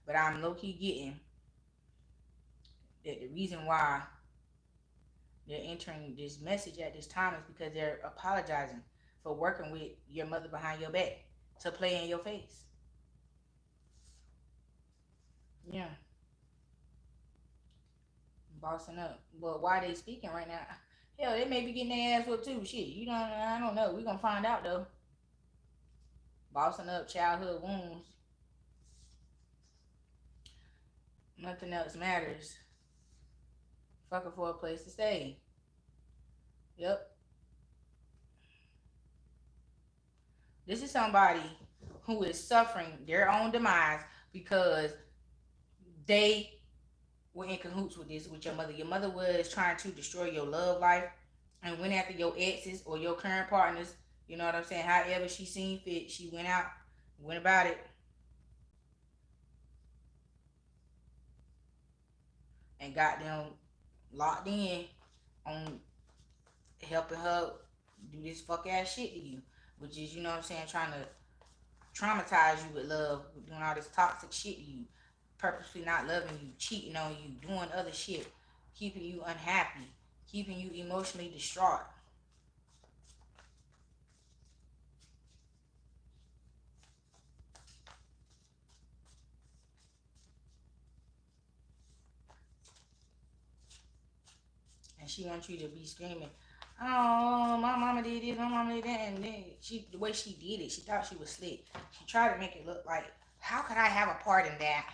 But I'm low key getting that the reason why they're entering this message at this time is because they're apologizing for working with your mother behind your back to play in your face. Yeah, bossing up. But why they speaking right now? Hell, they may be getting their ass whooped too. Shit, you don't. I don't know. We gonna find out though. Bossing up, childhood wounds. Nothing else matters. Fucking for a place to stay. Yep. This is somebody who is suffering their own demise because they were in cahoots with this with your mother. Your mother was trying to destroy your love life and went after your exes or your current partners. You know what I'm saying? However she seen fit, she went out, went about it, and got them locked in on helping her do this fuck ass shit to you. Which is, you know what I'm saying, trying to traumatize you with love, doing all this toxic shit to you, purposely not loving you, cheating on you, doing other shit, keeping you unhappy, keeping you emotionally distraught. And she wants you to be screaming, "Oh, my mama did this, my mama did that," and then the way she did it, she thought she was slick. She tried to make it look like, how could I have a part in that?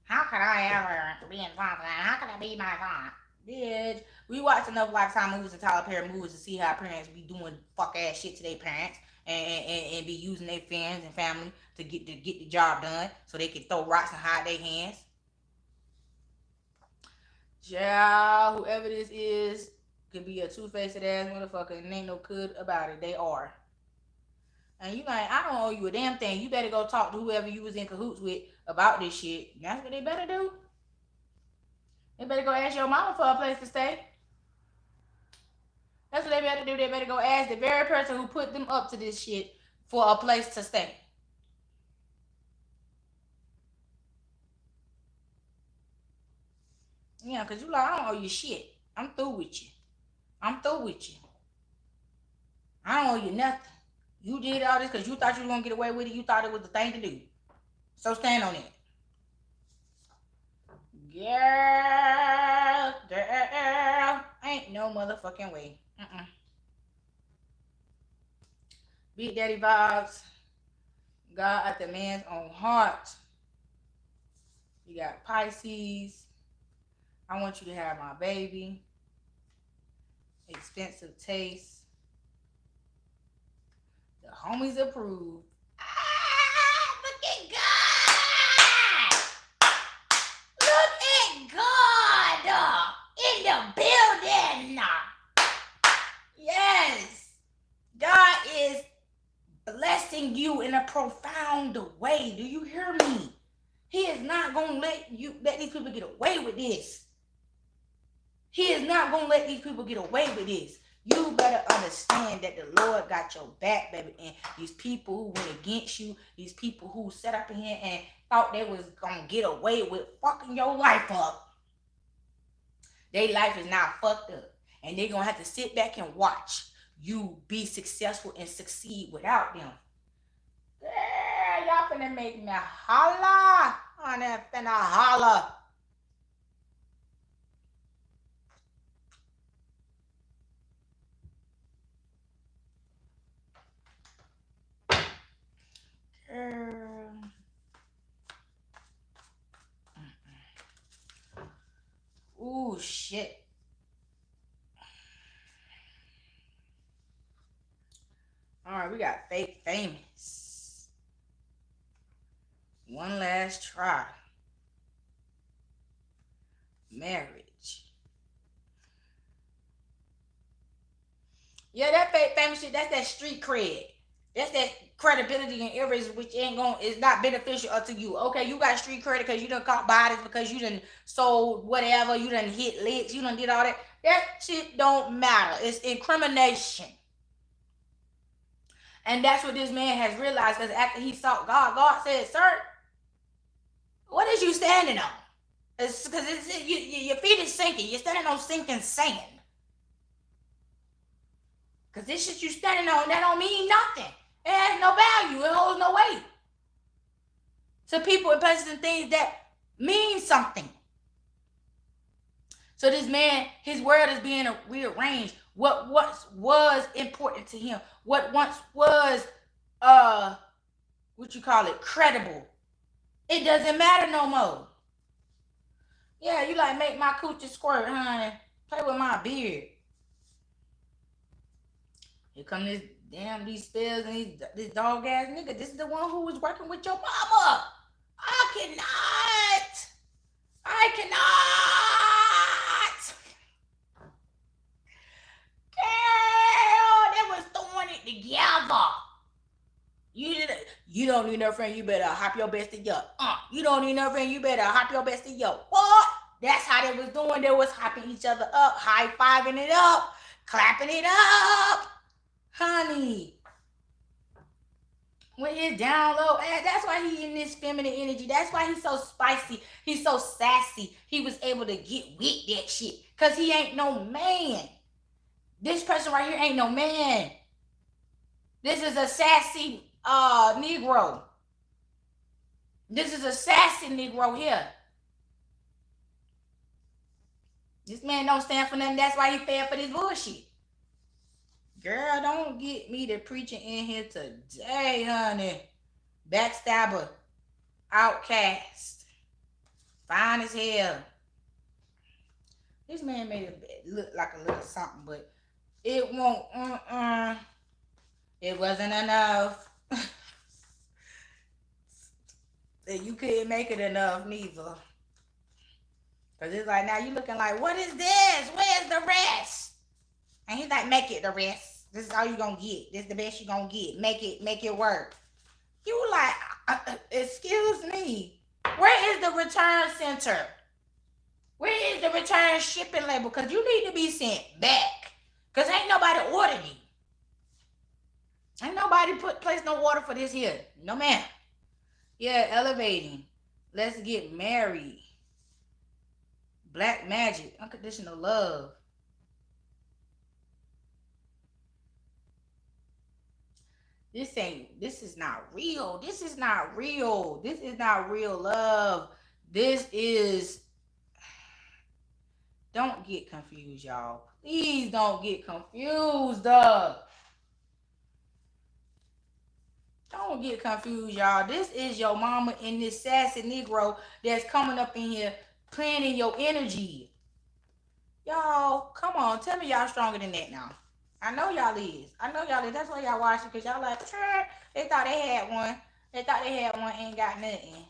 How could I ever be involved in that? How could I be my son? Bitch, we watch enough Lifetime movies and Tyler Perry movies to see how parents be doing fuck ass shit to their parents and be using their friends and family to get the job done so they can throw rocks and hide their hands. Yeah, whoever this is could be a two-faced ass motherfucker and ain't no good about it. They are. And you like, I don't owe you a damn thing. You better go talk to whoever you was in cahoots with about this shit. That's what they better do. They better go ask your mama for a place to stay. That's what they better do. They better go ask the very person who put them up to this shit for a place to stay. Yeah, because you like, I don't owe you shit. I'm through with you. I'm through with you. I don't owe you nothing. You did all this because you thought you were going to get away with it. You thought it was the thing to do. So stand on it. Girl. Ain't no motherfucking way. Big Daddy vibes. God at the man's own heart. You got Pisces. I want you to have my baby. Expensive taste. The homies approve. Look at God! Look at God! In the building! Yes! God is blessing you in a profound way. Do you hear me? He is not going to let these people get away with this. He is not going to let these people get away with this. You better understand that the Lord got your back, baby. And these people who went against you, these people who sat up in here and thought they was going to get away with fucking your life up, their life is now fucked up. And they're going to have to sit back and watch you be successful and succeed without them. Yeah, y'all finna make me holla. I'm finna holla. Girl. Ooh, shit. we got fake famous. One last try. Marriage. Yeah, that fake famous shit, that's that street cred. That's that credibility and areas which is not beneficial to you. Okay, you got street credit because you done caught bodies, because you done sold whatever, you done hit licks, you done did all that. That shit don't matter. It's incrimination. And that's what this man has realized, because after he sought God, God said, sir, what is you standing on? It's because your feet is sinking. You're standing on sinking sand. Because this shit you standing on, that don't mean nothing. It has no value. It holds no weight to people and places and things that mean something. So this man, his world is being rearranged. What once was important to him, what once was credible, it doesn't matter no more. Yeah, you like make my coochie squirt, honey. Play with my beard. Here come these spells and this dog ass nigga. This is the one who was working with your mama. I cannot. Girl, they was throwing it together. You don't need no friend, you better hop your bestie up. You don't need no friend, you better hop your bestie up. What? That's how they was doing. They was hopping each other up, high-fiving it up, clapping it up. Honey. With his down low ass, that's why he in this feminine energy. That's why he's so spicy. He's so sassy. He was able to get with that shit. Because he ain't no man. This person right here ain't no man. This is a sassy Negro. This is a sassy Negro here. This man don't stand for nothing. That's why he fell for this bullshit. Girl, don't get me the preaching in here today, honey. Backstabber. Outcast. Fine as hell. This man made it look like a little something, but it won't. It wasn't enough. You couldn't make it enough, neither. Because it's like, now you looking like, what is this? Where's the rest? And he's like, make it the rest. This is all you gonna get. This is the best you gonna get. Make it work. You like, excuse me. Where is the return center? Where is the return shipping label? Because you need to be sent back. Because ain't nobody ordered you. Ain't nobody place no order for this here. No, ma'am. Yeah, elevating. Let's get married. Black magic. Unconditional love. This is not real. This is not real. This is not real love. This is, don't get confused, y'all. Please don't get confused. Don't get confused, y'all. This is your mama and this sassy Negro that's coming up in here playing in your energy. Y'all, come on. Tell me y'all stronger than that now. I know y'all is. That's why y'all watching, because y'all like, they thought they had one. Ain't got nothing.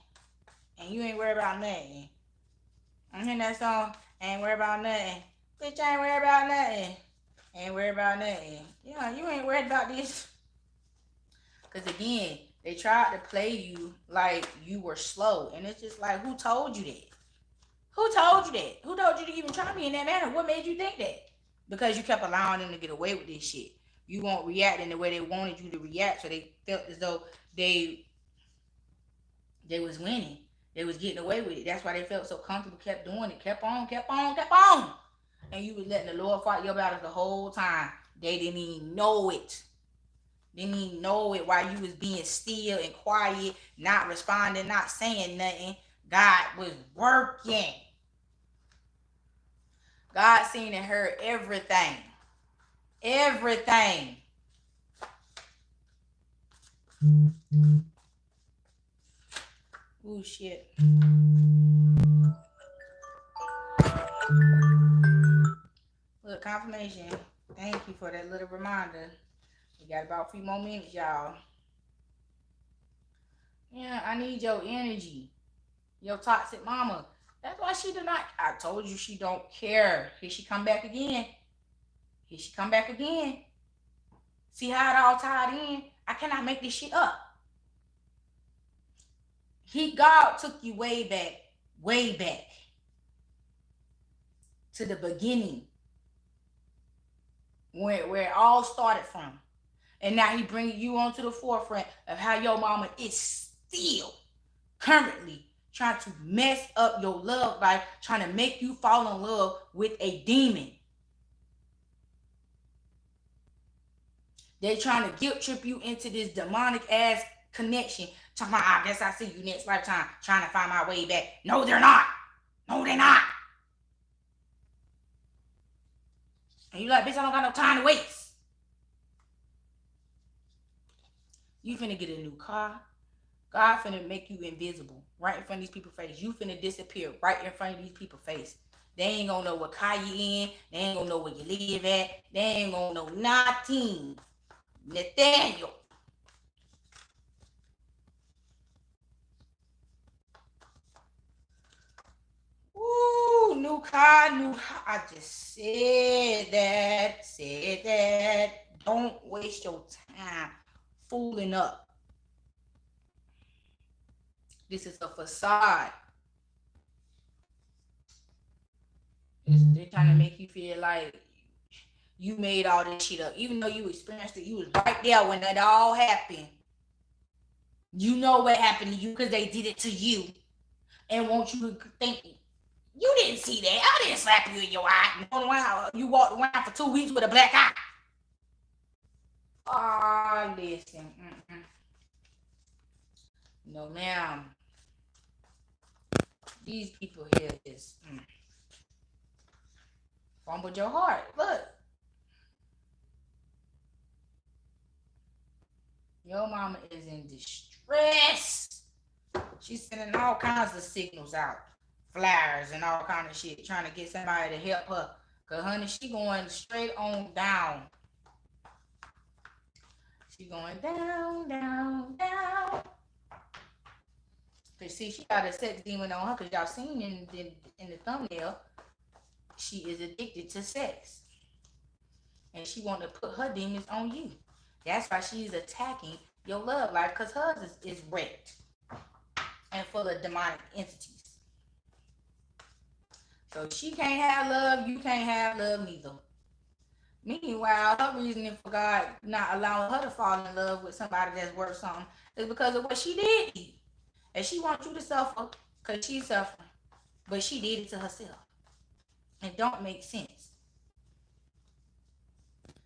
And you ain't worried about nothing. I'm hearing that song, ain't worried about nothing. Bitch, I ain't worried about nothing. Ain't worried about nothing. Yeah, you ain't worried about this. Because again, they tried to play you like you were slow. And it's just like, who told you that? Who told you that? Who told you to even try me in that manner? What made you think that? Because you kept allowing them to get away with this shit. You won't react in the way they wanted you to react, so they felt as though they was winning. They was getting away with it. That's why they felt so comfortable, kept doing it, kept on. And you was letting the Lord fight your battles the whole time. They didn't even know it. Didn't even know it while you was being still and quiet, not responding, not saying nothing. God was working. God seen and heard everything. Everything. Ooh, shit. Look, confirmation. Thank you for that little reminder. We got about a few more minutes, y'all. Yeah, I need your energy. Your toxic mama. That's why she did not. I told you she don't care. Here she come back again. Here she come back again. See how it all tied in? I cannot make this shit up. God took you way back to the beginning, where it all started from. And now he bringing you onto the forefront of how your mama is still currently trying to mess up your love life, trying to make you fall in love with a demon. They're trying to guilt trip you into this demonic ass connection. Talking about, I guess I see you next lifetime, trying to find my way back. No, they're not. No, they're not. And you like, bitch, I don't got no time to waste. You finna get a new car. God finna make you invisible right in front of these people's face. You finna disappear right in front of these people's face. They ain't gonna know what car you in. They ain't gonna know where you live at. They ain't gonna know nothing. Nathaniel. Ooh, new car. I just said that. Don't waste your time fooling up. This is a facade. They're trying to make you feel like you made all this shit up. Even though you experienced it, you was right there when that all happened. You know what happened to you because they did it to you. And want you to think, you didn't see that. I didn't slap you in your eye. You walked around for 2 weeks with a black eye. Oh, listen. No, ma'am. These people here is fumbled your heart. Look. Your mama is in distress. She's sending all kinds of signals out. Flyers and all kind of shit. Trying to get somebody to help her. Because, honey, she going straight on down. She going down, down, down. Because, see, she got a sex demon on her. Because y'all seen in the thumbnail, she is addicted to sex. And she want to put her demons on you. That's why she's attacking your love life, because hers is wrecked and full of demonic entities. So she can't have love, you can't have love neither. Meanwhile, her reasoning for God not allowing her to fall in love with somebody that's worth something is because of what she did. And she wants you to suffer because she's suffering. But she did it to herself. It don't make sense.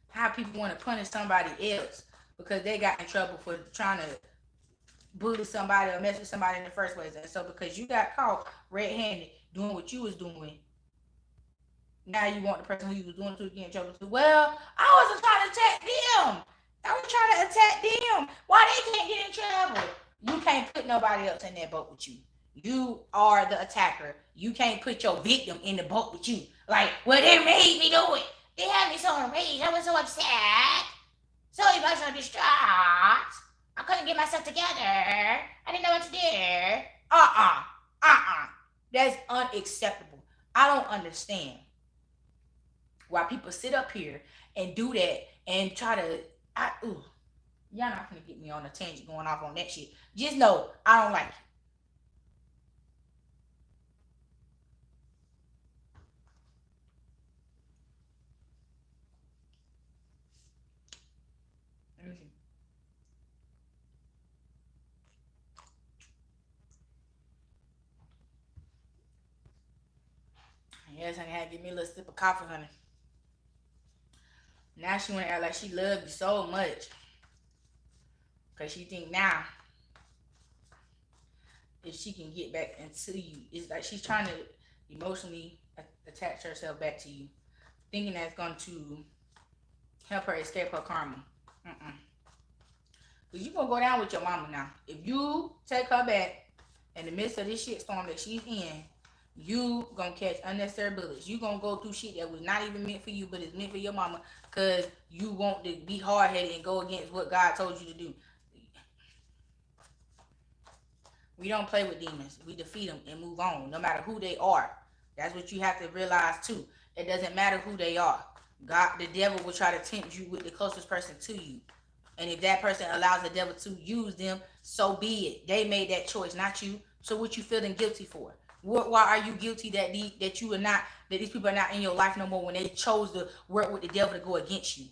How people want to punish somebody else because they got in trouble for trying to bully somebody or mess with somebody in the first place. And so because you got caught red-handed doing what you was doing, now you want the person who you was doing it to get in trouble too. Well, I wasn't trying to attack them. I was trying to attack them. Why they can't get in trouble? You can't put nobody else in that boat with you. You are the attacker. You can't put your victim in the boat with you. Like, well, they made me do it. They had me so enraged. I was so upset. So emotionally distraught. I couldn't get myself together. I didn't know what to do. That's unacceptable. I don't understand why people sit up here and do that and try to... Y'all not gonna get me on a tangent going off on that shit. Just know, I don't like it. Yes, honey, I had to give me a little sip of coffee, honey. Now she wanna act like she loved you so much. Cause she think now if she can get back into you, it's like she's trying to emotionally attach herself back to you, thinking that's going to help her escape her karma. Cause you gonna go down with your mama now. If you take her back in the midst of this shitstorm that she's in, You gonna catch unnecessary bullets. You gonna go through shit that was not even meant for you, but it's meant for your mama, cause you want to be hard headed and go against what God told you to do. We don't play with demons. We defeat them and move on, no matter who they are. That's what you have to realize too. It doesn't matter who they are. God, the devil will try to tempt you with the closest person to you. And if that person allows the devil to use them, so be it. They made that choice, not you. So what you feeling guilty for? Why are you guilty that you are not, that these people are not in your life no more when they chose to work with the devil to go against you?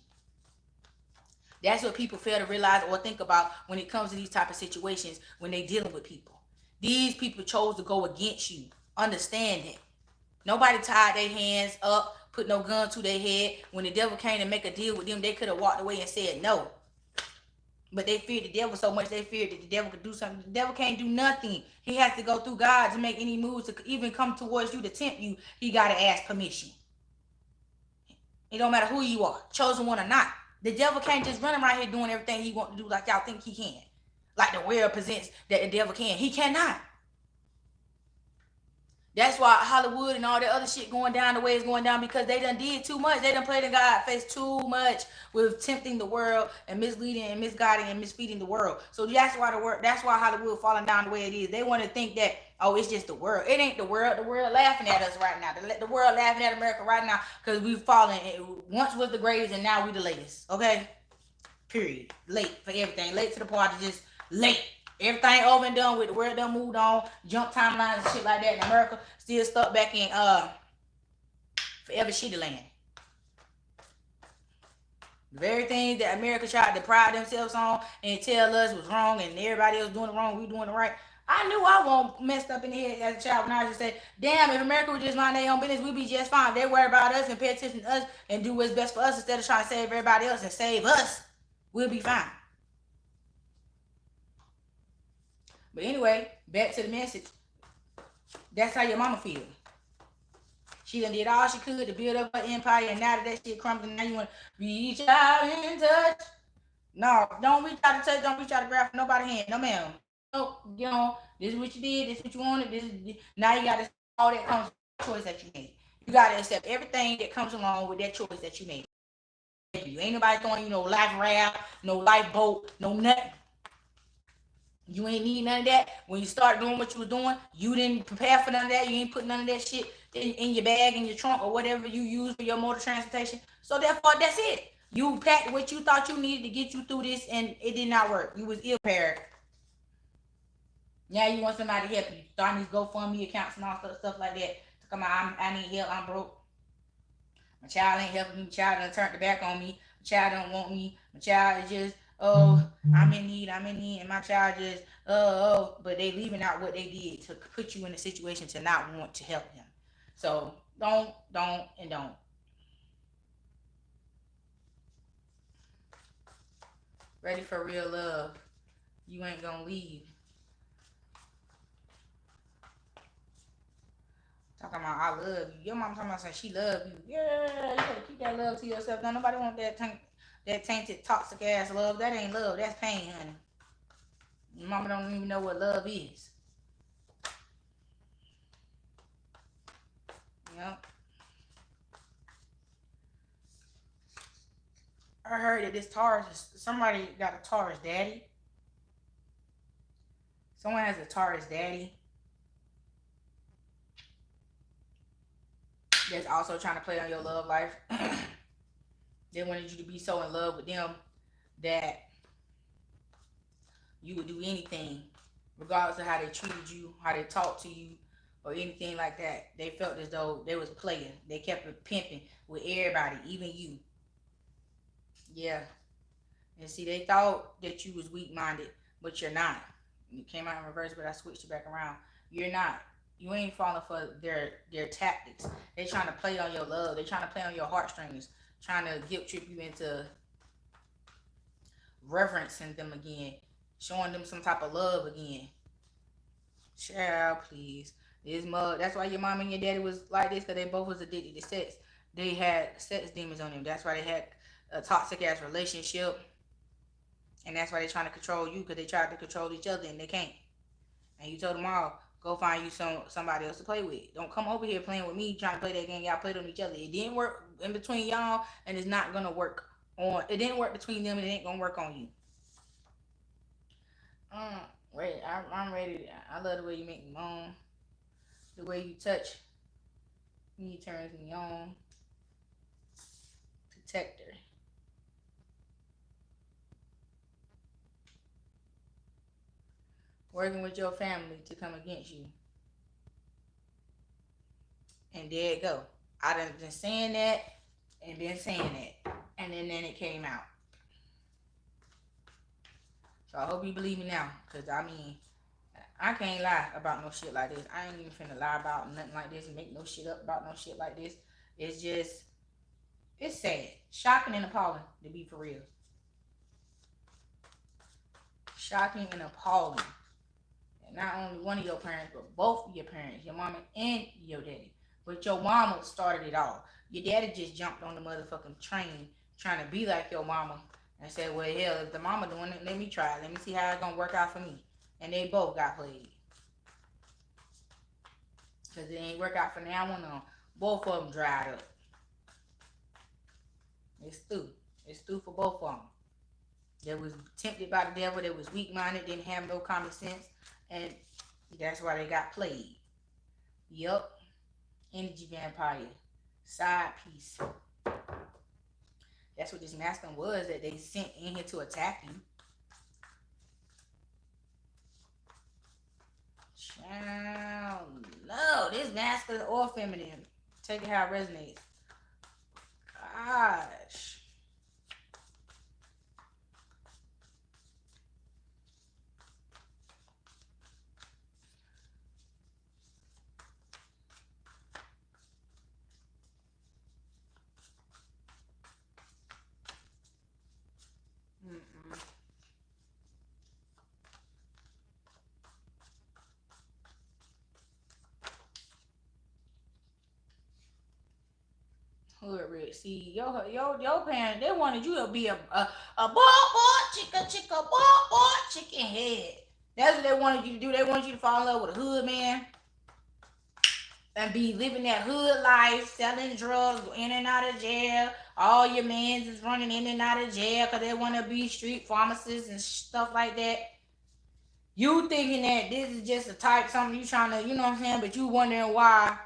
That's what people fail to realize or think about when it comes to these type of situations when they dealing with people. These people chose to go against you. Understand it. Nobody tied their hands up, put no gun to their head. When the devil came to make a deal with them, they could have walked away and said no. But they feared the devil so much, they feared that the devil could do something. The devil can't do nothing. He has to go through God to make any moves, to even come towards you to tempt you. He got to ask permission. It don't matter who you are, chosen one or not. The devil can't just run around here doing everything he wants to do like y'all think he can. Like the world presents that the devil can. He cannot. That's why Hollywood and all that other shit going down the way it's going down, because they done did too much. They done played in God's face too much with tempting the world and misleading and misguiding and misfeeding the world. So that's why Hollywood falling down the way it is. They want to think that, oh, it's just the world. It ain't the world. The world laughing at us right now. The world laughing at America right now because we've fallen. Once was the greatest and now we the latest. Okay? Period. Late for everything. Late to the party. Just late. Everything over and done with. The world done moved on. Jump timelines and shit like that. And America still stuck back in forever shitty land. The very things that America tried to pride themselves on and tell us was wrong and everybody else doing it wrong, we doing it right. I knew I wasn't messed up in the head as a child when I just said, damn, if America would just mind their own business, we'd be just fine. They worry about us and pay attention to us and do what's best for us instead of trying to save everybody else and save us. We'll be fine. But anyway, back to the message. That's how your mama feel. She done did all she could to build up her empire, and now that shit crumbling, now you want to reach out and touch. No, don't reach out to touch. Don't reach out to grab for nobody's hand. No, ma'am. No, you know, this is what you did. This is what you wanted. Now you got to all that comes with the choice that you made. You got to accept everything that comes along with that choice that you made. You ain't nobody throwing you no life raft, no lifeboat, no nothing. You ain't need none of that. When you start doing what you was doing, you didn't prepare for none of that. You ain't put none of that shit in your bag, in your trunk, or whatever you use for your motor transportation. So therefore, that's it. You packed what you thought you needed to get you through this, and it did not work. You was ill prepared. Now you want somebody to help you. Starting these GoFundMe accounts and all stuff like that. Come on, I need help. I'm broke. My child ain't helping me. My child done turned the back on me. My child don't want me. My child is just, oh, I'm in need, and my child just, but they leaving out what they did to put you in a situation to not want to help them. So don't. Ready for real love. You ain't gonna leave. Talking about I love you. Your mom talking about saying she love you. Yeah, you gotta keep that love to yourself. Don't nobody want that tainted, toxic ass love. That ain't love. That's pain, honey. Your mama don't even know what love is. Yep. I heard that this Taurus, somebody got a Taurus daddy. Someone has a Taurus daddy that's also trying to play on your love life. They wanted you to be so in love with them that you would do anything, regardless of how they treated you, how they talked to you, or anything like that. They felt as though they was playing. They kept it pimping with everybody, even you. Yeah. And see, they thought that you was weak-minded, but you're not. It came out in reverse, but I switched it back around. You're not. You ain't falling for their tactics. They trying to play on your love. They trying to play on your heartstrings, trying to guilt trip you into reverencing them again, showing them some type of love again. Child, please. That's why your mom and your daddy was like this, because they both was addicted to sex. They had sex demons on them. That's why they had a toxic ass relationship. And that's why they're trying to control you, because they tried to control each other and they can't. And you told them all, Go find you somebody else to play with. Don't come over here playing with me trying to play that game. Y'all played on each other. It didn't work in between y'all, and it's not gonna work on. It didn't work between them, and it ain't gonna work on you. Um, Wait, I'm ready. I love the way you make me moan. The way you touch me turns me on. Protector. Working with your family to come against you. And there it go. I done been saying that and been saying that. And then it came out. So I hope you believe me now. Because, I mean, I can't lie about no shit like this. I ain't even finna lie about nothing like this and make no shit up about no shit like this. It's just, it's sad. Shocking and appalling, to be for real. Shocking and appalling. And not only one of your parents, but both of your parents, your mama and your daddy. But your mama started it all. Your daddy just jumped on the motherfucking train trying to be like your mama and said, well, hell, if the mama doing it, let me try it. Let me see how it's going to work out for me. And they both got played. Because it ain't work out for now on. Both of them dried up. It's through. It's through for both of them. They was tempted by the devil. They was weak-minded, didn't have no common sense. And that's why they got played. Yup. Energy vampire. Side piece. That's what this masculine was that they sent in here to attack you. Child, no, this masculine or feminine. Take it how it resonates. Gosh. Hood red. See, your parents, they wanted you to be a ball chicken head. That's what they wanted you to do. They wanted you to fall in love with a hood man and be living that hood life, selling drugs, in and out of jail. All your mans is running in and out of jail because they want to be street pharmacists and stuff like that. You thinking that this is just a type, something you trying to, you know what I'm saying, but you wondering why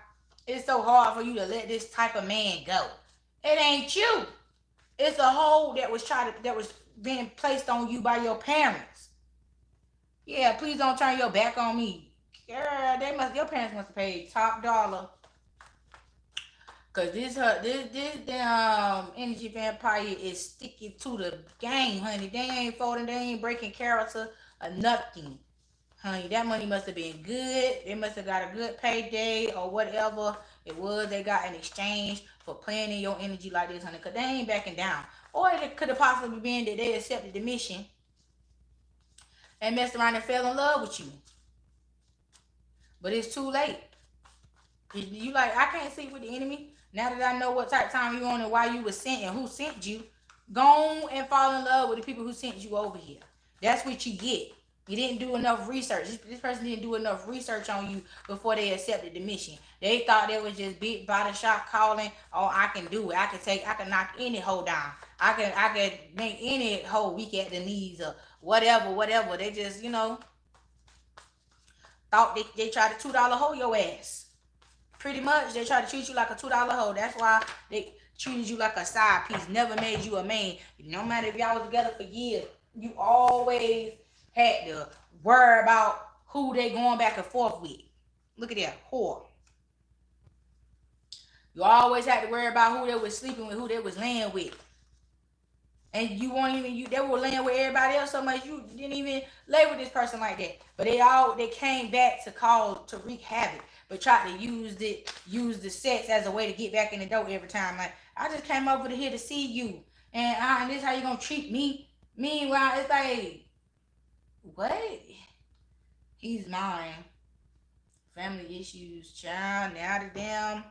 it's so hard for you to let this type of man go. It ain't you. It's a hold that was being placed on you by your parents. Yeah, please don't turn your back on me. Girl, your parents must have paid top dollar. Cause this damn energy vampire is sticking to the game, honey. They ain't folding, they ain't breaking character or nothing. Honey, that money must have been good. They must have got a good payday or whatever it was they got in exchange for playing in your energy like this, honey. Because they ain't backing down. Or it could have possibly been that they accepted the mission and messed around and fell in love with you. But it's too late. You like, I can't sleep with the enemy. Now that I know what type of time you on and why you were sent and who sent you, go and fall in love with the people who sent you over here. That's what you get. You didn't do enough research. This person didn't do enough research on you before they accepted the mission. They thought they was just big body shot calling, oh, I can do it. I can knock any hoe down. I can make any hoe weak at the knees or whatever. They just, thought they tried to $2 hoe your ass. Pretty much, they try to treat you like a $2 hoe. That's why they treated you like a side piece. Never made you a man. No matter if y'all was together for years, you always had to worry about who they going back and forth with. Look at that whore. You always had to worry about who they was sleeping with, who they was laying with. And you weren't even, they were laying with everybody else so much you didn't even lay with this person like that. But they came back to wreak havoc, but tried to use the sex as a way to get back in the door every time. Like, I just came over here to see you, and this is how you gonna treat me. Meanwhile, it's like, what? He's mine. Family issues, child. Now the damn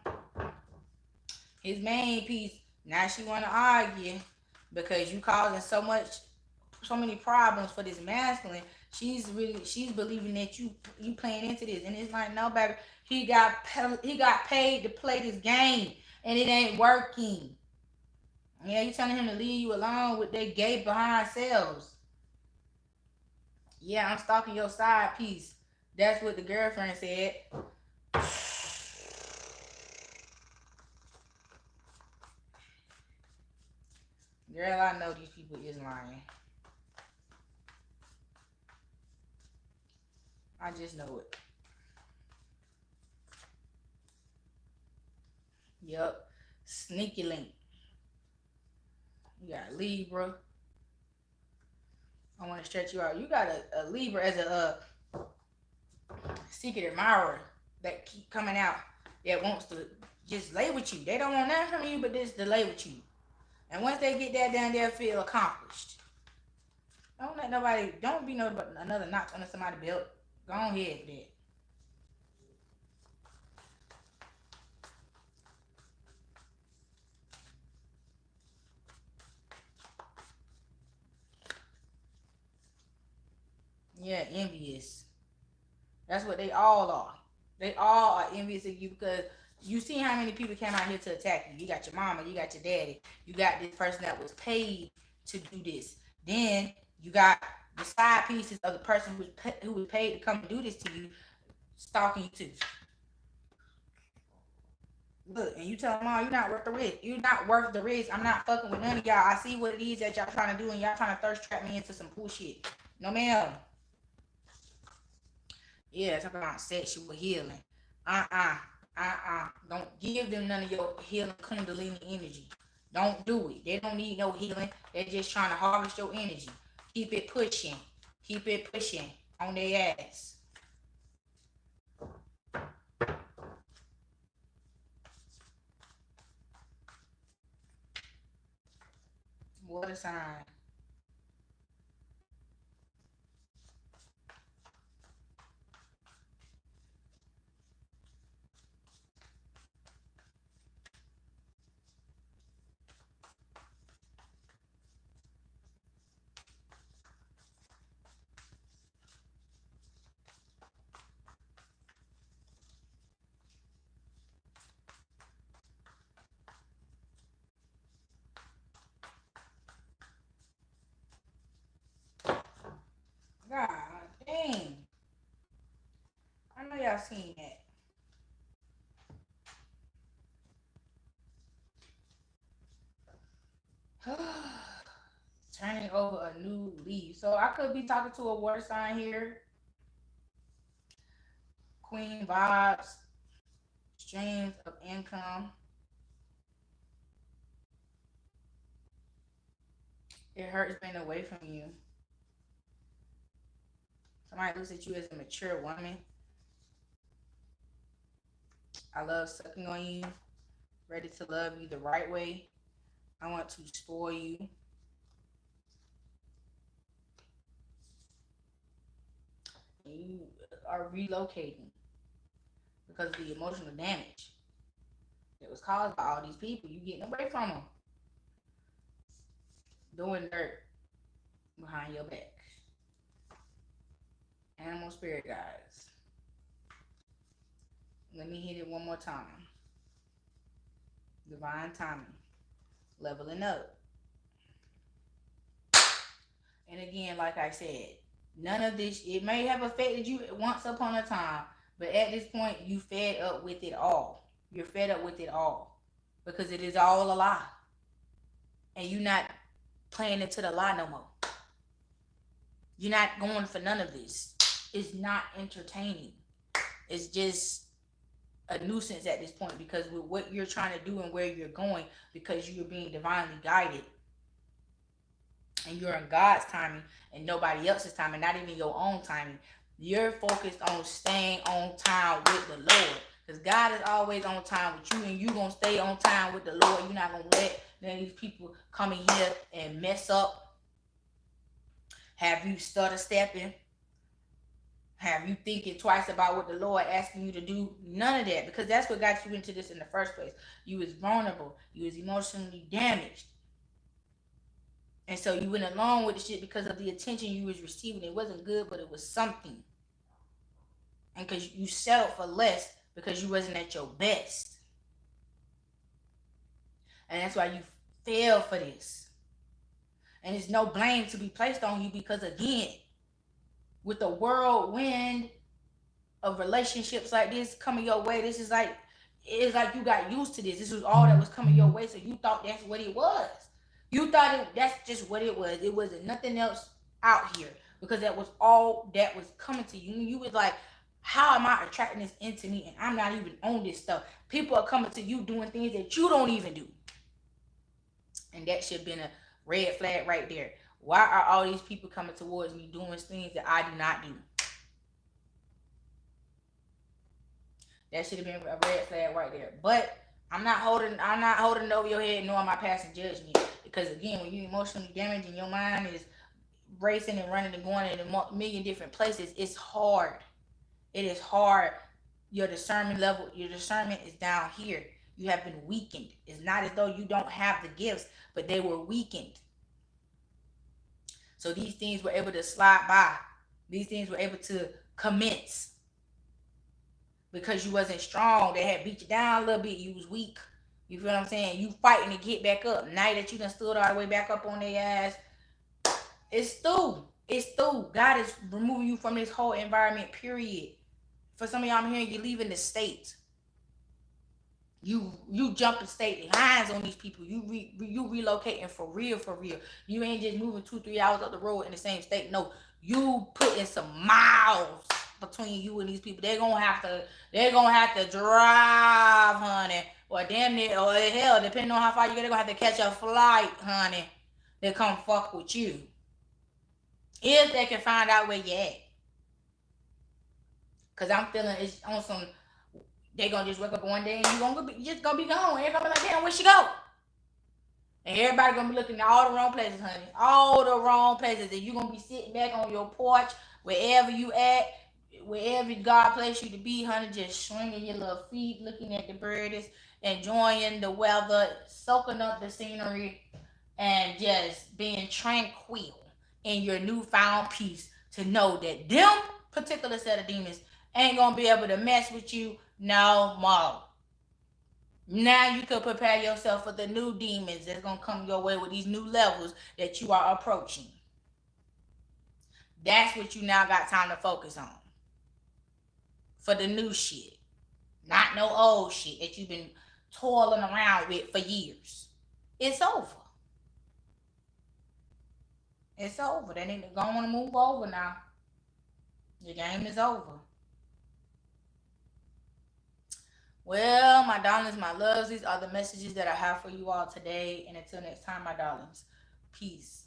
his main piece. Now she wanna argue because you causing so many problems for this masculine she's believing that you playing into this, and it's like, no, baby, he got paid to play this game, and it ain't working. Yeah, you telling him to leave you alone with their gay behind selves. Yeah, I'm stalking your side piece. That's what the girlfriend said. Girl, I know these people is lying. I just know it. Yup. Sneaky link. You got Libra. I want to stretch you out. You got a Libra as a secret admirer that keep coming out, that wants to just lay with you. They don't want nothing from you but just to lay with you. And once they get that done, they'll feel accomplished. Don't be no another notch under somebody's belt. Go on ahead with that. Yeah, envious. That's what they all are. They all are envious of you because you see how many people came out here to attack you. You got your mama, you got your daddy, you got this person that was paid to do this. Then you got the side pieces of the person who was paid to come and do this to you, stalking you too. Look, and you tell them, oh, you're not worth the risk. You're not worth the risk. I'm not fucking with none of y'all. I see what it is that y'all trying to do, and y'all trying to thirst trap me into some bullshit. No, ma'am. Yeah, talking about sexual healing. Don't give them none of your healing kundalini energy. Don't do it. They don't need no healing. They're just trying to harvest your energy. Keep it pushing. Keep it pushing on their ass. What a sign. God dang. I know y'all seen that. Turning over a new leaf. So I could be talking to a water sign here. Queen vibes, streams of income. It hurts being away from you. Somebody looks at you as a mature woman. I love sucking on you, ready to love you the right way. I want to spoil you. You are relocating because of the emotional damage that was caused by all these people. You getting away from them, doing dirt behind your back. Animal spirit guys. Let me hit it one more time. Divine timing. Leveling up. And again, like I said, none of this, it may have affected you once upon a time, but at this point, you fed up with it all. You're fed up with it all because it is all a lie. And you're not playing into the lie no more. You're not going for none of this. It's not entertaining. It's just a nuisance at this point because with what you're trying to do and where you're going, because you're being divinely guided and you're in God's timing and nobody else's timing, not even your own timing. You're focused on staying on time with the Lord because God is always on time with you, and you're going to stay on time with the Lord. You're not going to let none of these people come in here and mess up, have you stutter stepping, have you thinking twice about what the Lord asking you to do. None of that, because that's what got you into this in the first place. You was vulnerable. You was emotionally damaged. And so you went along with the shit because of the attention you was receiving. It wasn't good, but it was something. And because you settled for less because you wasn't at your best. And that's why you fell for this. And there's no blame to be placed on you because, again, with the whirlwind of relationships like this coming your way, this is like, it's like you got used to this. This was all that was coming your way, so you thought that's what it was. You thought that's just what it was. It wasn't nothing else out here because that was all that was coming to you. You was like, how am I attracting this into me and I'm not even on this stuff? People are coming to you doing things that you don't even do. And that should have been a red flag right there. Why are all these people coming towards me doing things that I do not do? That should have been a red flag right there. But I'm not holding it over your head nor am I passing judgment. Because again, when you're emotionally damaged and your mind is racing and running and going in a million different places, it's hard. It is hard. Your discernment is down here. You have been weakened. It's not as though you don't have the gifts, but they were weakened. So these things were able to slide by. These things were able to commence. Because you wasn't strong. They had beat you down a little bit. You was weak. You feel what I'm saying? You fighting to get back up. Now that you done stood all the way back up on their ass, it's through. It's through. God is removing you from this whole environment, period. For some of y'all, I'm hearing you leaving the state. You jumping state lines on these people. You relocating for real, for real. You ain't just moving 2-3 hours up the road in the same state. No, you putting some miles between you and these people. They're gonna have to drive, honey, or damn near, or hell, depending on how far you get, they're gonna have to catch a flight, honey, to come fuck with you. If they can find out where you at. Cause I'm feeling it's on some, they gonna just wake up one day and you just gonna be gone. Everybody gonna be like, damn, where she go? And everybody gonna be looking at all the wrong places, honey. All the wrong places. And you gonna be sitting back on your porch, wherever you at, wherever God placed you to be, honey, just swinging your little feet, looking at the birds, enjoying the weather, soaking up the scenery, and just being tranquil in your newfound peace to know that them particular set of demons ain't gonna be able to mess with you no more. Now you can prepare yourself for the new demons that's gonna come your way with these new levels that you are approaching. That's what you now got time to focus on. For the new shit. Not no old shit that you've been toiling around with for years. It's over. It's over. They need to go on and move over now. The game is over. Well, my darlings, my loves, these are the messages that I have for you all today. And until next time, my darlings, peace.